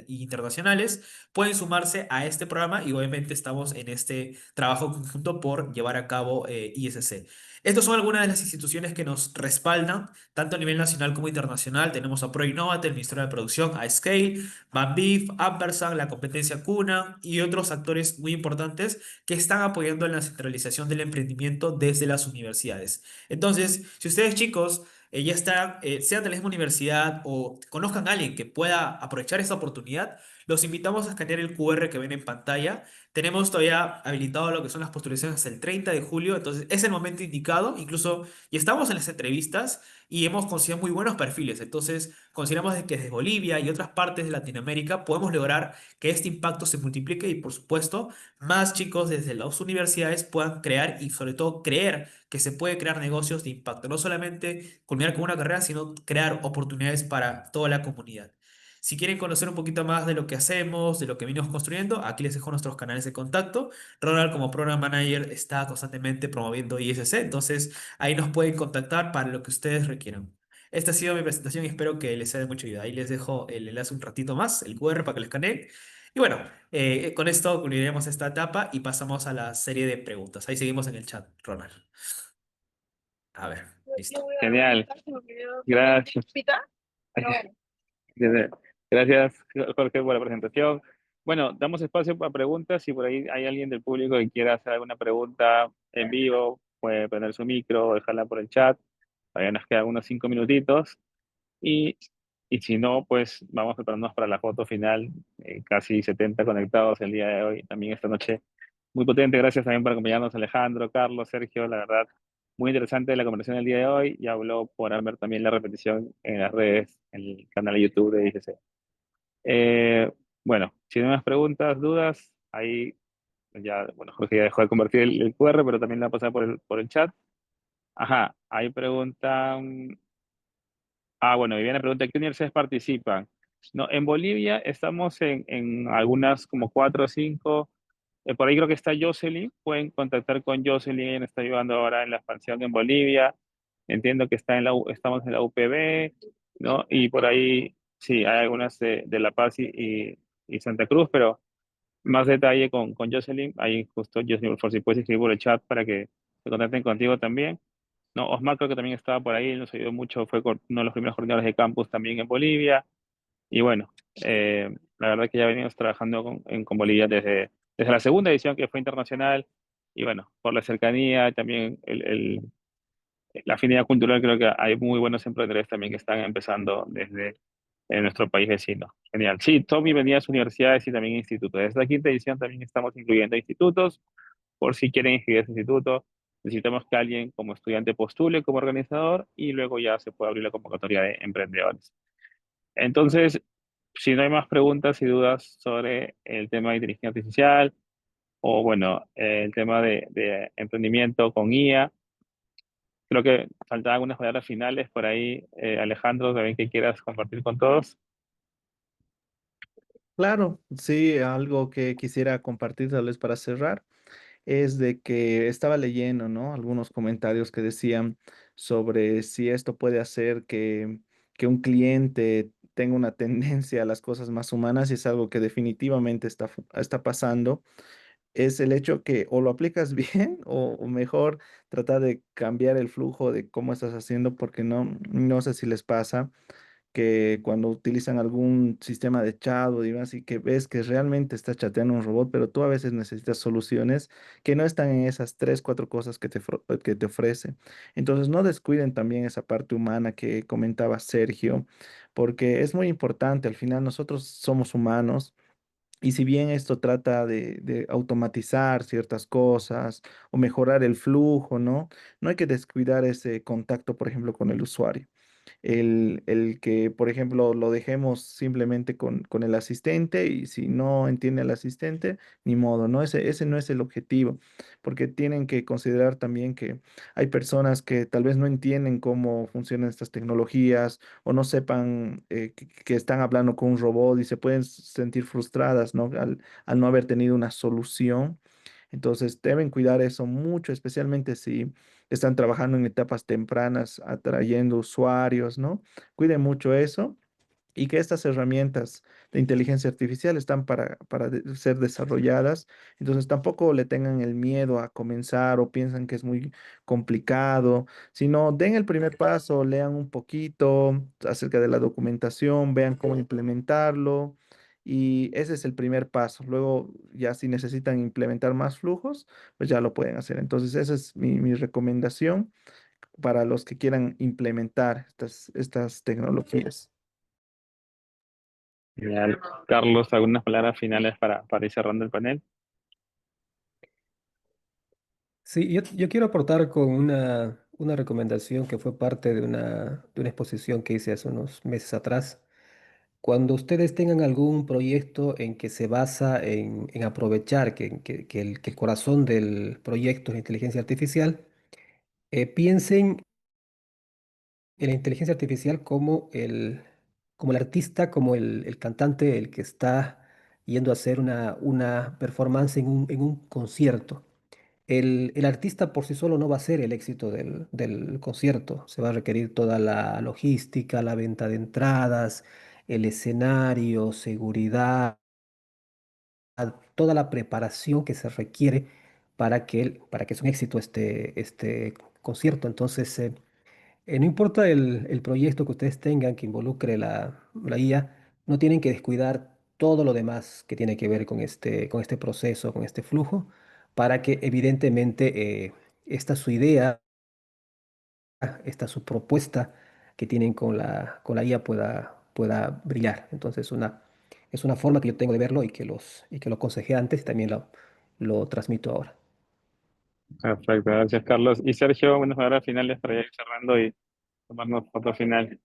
internacionales pueden sumarse a este programa y obviamente estamos en este trabajo conjunto por llevar a cabo ISC. Estas son algunas de las instituciones que nos respaldan, tanto a nivel nacional como internacional. Tenemos a ProInnova, el Ministerio de Producción, a Scale, Banbif, Ampersand, la competencia Cuna y otros actores muy importantes que están apoyando en la centralización del emprendimiento desde las universidades. Entonces, si ustedes chicos ya están, sean de la misma universidad o conozcan a alguien que pueda aprovechar esta oportunidad, los invitamos a escanear el QR que ven en pantalla. Tenemos todavía habilitado lo que son las postulaciones hasta el 30 de julio, entonces es el momento indicado, incluso y estamos en las entrevistas y hemos conseguido muy buenos perfiles, entonces consideramos de que desde Bolivia y otras partes de Latinoamérica podemos lograr que este impacto se multiplique y por supuesto más chicos desde las universidades puedan crear y sobre todo creer que se puede crear negocios de impacto, no solamente culminar con una carrera, sino crear oportunidades para toda la comunidad. Si quieren conocer un poquito más de lo que hacemos, de lo que venimos construyendo, aquí les dejo nuestros canales de contacto. Ronald, como Program Manager, está constantemente promoviendo ISC, entonces ahí nos pueden contactar para lo que ustedes requieran. Esta ha sido mi presentación y espero que les sea de mucha ayuda. Ahí les dejo el enlace un ratito más, el QR para que lo escaneen. Y bueno, con esto concluiremos esta etapa y pasamos a la serie de preguntas. Ahí seguimos en el chat, Ronald. A ver, listo. Genial. Gracias. Gracias, Jorge, por la presentación. Bueno, damos espacio para preguntas. Si por ahí hay alguien del público que quiera hacer alguna pregunta en vivo, puede prender su micro o dejarla por el chat. Todavía nos quedan unos 5 minutitos. Y, y si no, pues vamos preparándonos para la foto final. Casi 70 conectados el día de hoy, también esta noche. Muy potente. Gracias también por acompañarnos, Alejandro, Carlos, Sergio. La verdad, muy interesante la conversación del día de hoy. Ya habló por ver también la repetición en las redes, en el canal de YouTube de ICC. Bueno, si no hay más preguntas, dudas, ahí ya, bueno, Jorge ya dejó de convertir el QR, pero también la va a pasar por el chat. Ajá, ahí preguntan. Bueno, Viviana pregunta, ¿qué universidades participan? No, en Bolivia estamos en algunas como 4 o 5. Por ahí creo que está Jocelyn. Pueden contactar con Jocelyn. Ella nos está ayudando ahora en la expansión en Bolivia. Entiendo que está estamos en la UPB, ¿no? Y por ahí, sí, hay algunas de La Paz y Santa Cruz, pero más detalle con Jocelyn. Ahí justo, Jocelyn, por si puedes escribir por el chat para que se contacten contigo también. No, Osmar creo que también estaba por ahí, nos ayudó mucho, fue uno de los primeros coordinadores de campus también en Bolivia. Y bueno, la verdad que ya venimos trabajando con Bolivia desde la segunda edición que fue internacional. Y bueno, por la cercanía, también la afinidad cultural, creo que hay muy buenos emprendedores también que están empezando desde nuestro país vecino. Genial. Sí, Tommy venía a sus universidades y también institutos. Desde la quinta edición también estamos incluyendo institutos por si quieren inscribir a ese instituto. Necesitamos que alguien como estudiante postule como organizador y luego ya se puede abrir la convocatoria de emprendedores. Entonces, si no hay más preguntas y dudas sobre el tema de inteligencia artificial o, bueno, el tema de emprendimiento con IA, Creo que faltaban algunas palabras finales por ahí, Alejandro, también que quieras compartir con todos. Claro, sí, algo que quisiera compartir tal vez para cerrar es de que estaba leyendo, ¿no? Algunos comentarios que decían sobre si esto puede hacer que un cliente tenga una tendencia a las cosas más humanas y es algo que definitivamente está pasando. Es el hecho que o lo aplicas bien o mejor tratar de cambiar el flujo de cómo estás haciendo porque no sé si les pasa que cuando utilizan algún sistema de chat o demás y que ves que realmente está chateando un robot, pero tú a veces necesitas soluciones que no están en esas tres, cuatro cosas que te ofrece. Entonces no descuiden también esa parte humana que comentaba Sergio, porque es muy importante. Al final nosotros somos humanos. Y si bien esto trata de automatizar ciertas cosas o mejorar el flujo, ¿no? No hay que descuidar ese contacto, por ejemplo, con el usuario. El que, por ejemplo, lo dejemos simplemente con el asistente y si no entiende el asistente, ni modo, ¿no? Ese no es el objetivo, porque tienen que considerar también que hay personas que tal vez no entienden cómo funcionan estas tecnologías o no sepan que están hablando con un robot y se pueden sentir frustradas, ¿no? Al no haber tenido una solución. Entonces deben cuidar eso mucho, especialmente si están trabajando en etapas tempranas, atrayendo usuarios, ¿no? Cuiden mucho eso y que estas herramientas de inteligencia artificial están para ser desarrolladas. Entonces tampoco le tengan el miedo a comenzar o piensan que es muy complicado, sino den el primer paso, lean un poquito acerca de la documentación, vean cómo implementarlo. Y ese es el primer paso. Luego, ya si necesitan implementar más flujos, pues ya lo pueden hacer. Entonces, esa es mi recomendación para los que quieran implementar estas tecnologías. Genial. Carlos, algunas palabras finales para ir cerrando el panel. Sí, yo quiero aportar con una recomendación que fue parte de una exposición que hice hace unos meses atrás. Cuando ustedes tengan algún proyecto en que se basa en aprovechar que el corazón del proyecto es la inteligencia artificial, piensen en la inteligencia artificial como como el artista, como el cantante, el que está yendo a hacer una performance en un concierto. El artista por sí solo no va a ser el éxito del concierto. Se va a requerir toda la logística, la venta de entradas, el escenario, seguridad, toda la preparación que se requiere para que sea un éxito este concierto. Entonces, no importa el proyecto que ustedes tengan que involucre la IA, no tienen que descuidar todo lo demás que tiene que ver con este proceso, con este flujo, para que evidentemente esta su idea, esta su propuesta que tienen con con la IA pueda brillar. Entonces, es una forma que yo tengo de verlo y que lo aconsejé antes y también lo transmito ahora. Perfecto, gracias, Carlos. Y Sergio, unas palabras finales para ir cerrando y tomarnos foto final.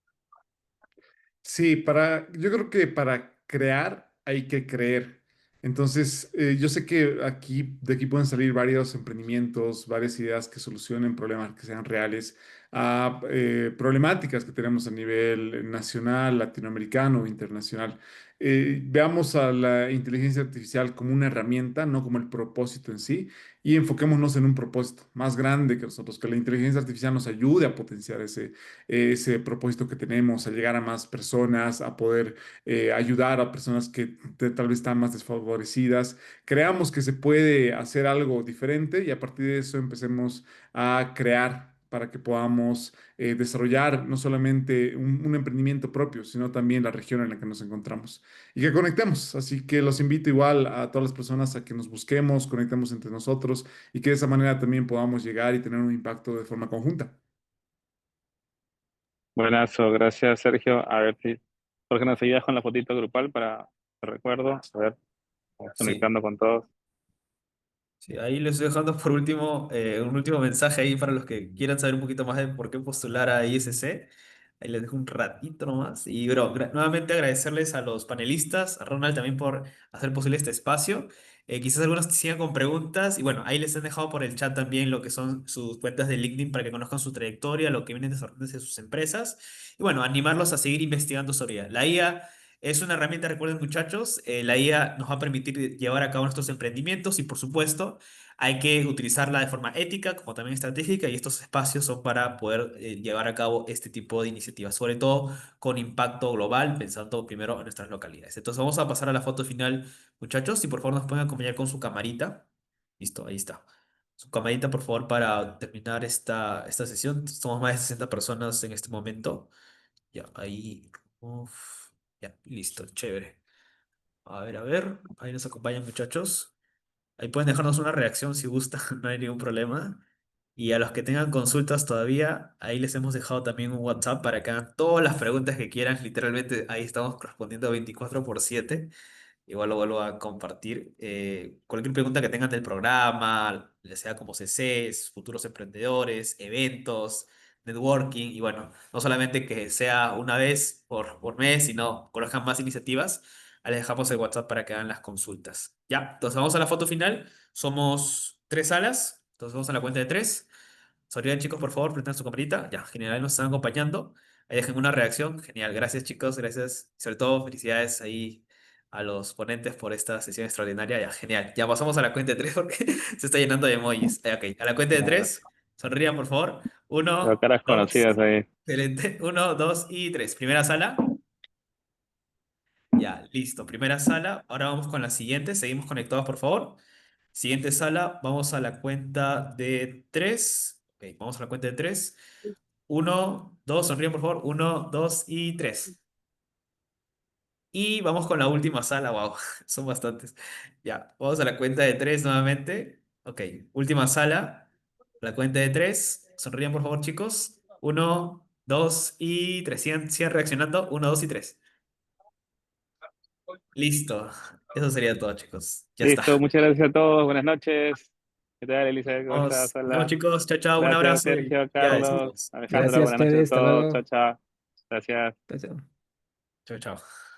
Sí, yo creo que para crear hay que creer. Entonces, yo sé que de aquí pueden salir varios emprendimientos, varias ideas que solucionen problemas que sean reales a problemáticas que tenemos a nivel nacional, latinoamericano o internacional. Veamos a la inteligencia artificial como una herramienta, no como el propósito en sí, y enfoquémonos en un propósito más grande que nosotros, que la inteligencia artificial nos ayude a potenciar ese propósito que tenemos, a llegar a más personas, a poder ayudar a personas que tal vez están más desfavorecidas. Creamos que se puede hacer algo diferente y a partir de eso empecemos a crear para que podamos desarrollar no solamente un emprendimiento propio, sino también la región en la que nos encontramos y que conectemos. Así que los invito igual a todas las personas a que nos busquemos, conectemos entre nosotros y que de esa manera también podamos llegar y tener un impacto de forma conjunta. Buenazo, gracias, Sergio. A ver si Jorge nos ayudas con la fotito grupal para el recuerdo. A ver, vamos Sí. conectando con todos. Sí, ahí les estoy dejando por último un último mensaje ahí para los que quieran saber un poquito más de por qué postular a ISC. Ahí les dejo un ratito nomás. Y bro, nuevamente agradecerles a los panelistas, a Ronald también por hacer posible este espacio. Quizás algunos sigan con preguntas y bueno, ahí les han dejado por el chat también lo que son sus cuentas de LinkedIn para que conozcan su trayectoria, lo que vienen desarrollando desde sus empresas y bueno, animarlos a seguir investigando sobre ella. La IA es una herramienta, recuerden muchachos, la IA nos va a permitir llevar a cabo nuestros emprendimientos y por supuesto hay que utilizarla de forma ética como también estratégica y estos espacios son para poder llevar a cabo este tipo de iniciativas, sobre todo con impacto global, pensando primero en nuestras localidades. Entonces vamos a pasar a la foto final, muchachos, si por favor nos pueden acompañar con su camarita. Listo, ahí está. Su camarita, por favor, para terminar esta sesión. Somos más de 60 personas en este momento. Ya, ahí. Uf, ya, listo, chévere. A ver. Ahí nos acompañan, muchachos. Ahí pueden dejarnos una reacción si gustan, no hay ningún problema. Y a los que tengan consultas todavía, ahí les hemos dejado también un WhatsApp para que hagan todas las preguntas que quieran. Literalmente ahí estamos respondiendo 24/7. Igual lo vuelvo a compartir. Cualquier pregunta que tengan del programa, ya sea como CCs, futuros emprendedores, eventos, networking, y bueno, no solamente que sea una vez por mes, sino conozcan más iniciativas, ahí les dejamos el WhatsApp para que hagan las consultas. Ya, entonces vamos a la foto final. Somos 3 salas, entonces vamos a la cuenta de 3. Sonrían chicos, por favor, prendan su camarita. Ya, genial, ahí nos están acompañando. Ahí dejen una reacción. Genial, gracias chicos, gracias. Sobre todo, felicidades ahí a los ponentes por esta sesión extraordinaria. Ya, genial. Ya pasamos a la cuenta de 3 porque se está llenando de emojis. Ok, a la cuenta de Claro. 3. Sonrían, por favor. Veo Uno, caras dos. conocidas ahí. Excelente. Uno, dos y tres. Primera sala. Ya, listo. Primera sala. Ahora vamos con la siguiente. Seguimos conectados, por favor. Siguiente sala. Vamos a la cuenta de 3. Ok, vamos a la cuenta de 3. Uno, dos. Sonríen, por favor. Uno, dos y tres. Y vamos con la última sala, wow, son bastantes. Ya, vamos a la cuenta de 3 nuevamente. Ok, última sala. La cuenta de 3. Sonrían, por favor, chicos. Uno, dos y tres. Sigan reaccionando. Uno, dos y tres. Listo. Eso sería todo, chicos. Ya está. Listo, muchas gracias a todos. Buenas noches. ¿Qué tal, Elizabeth? ¿Cómo estás? Nos vemos, Hola. chicos. Chao, chao. Un Gracias, abrazo y Sergio, ya Carlos, despedimos. Alejandra. Gracias a Buenas noches a ustedes, hasta todos. Chao, luego. chao. Gracias. Chao, chao. Chao, chao.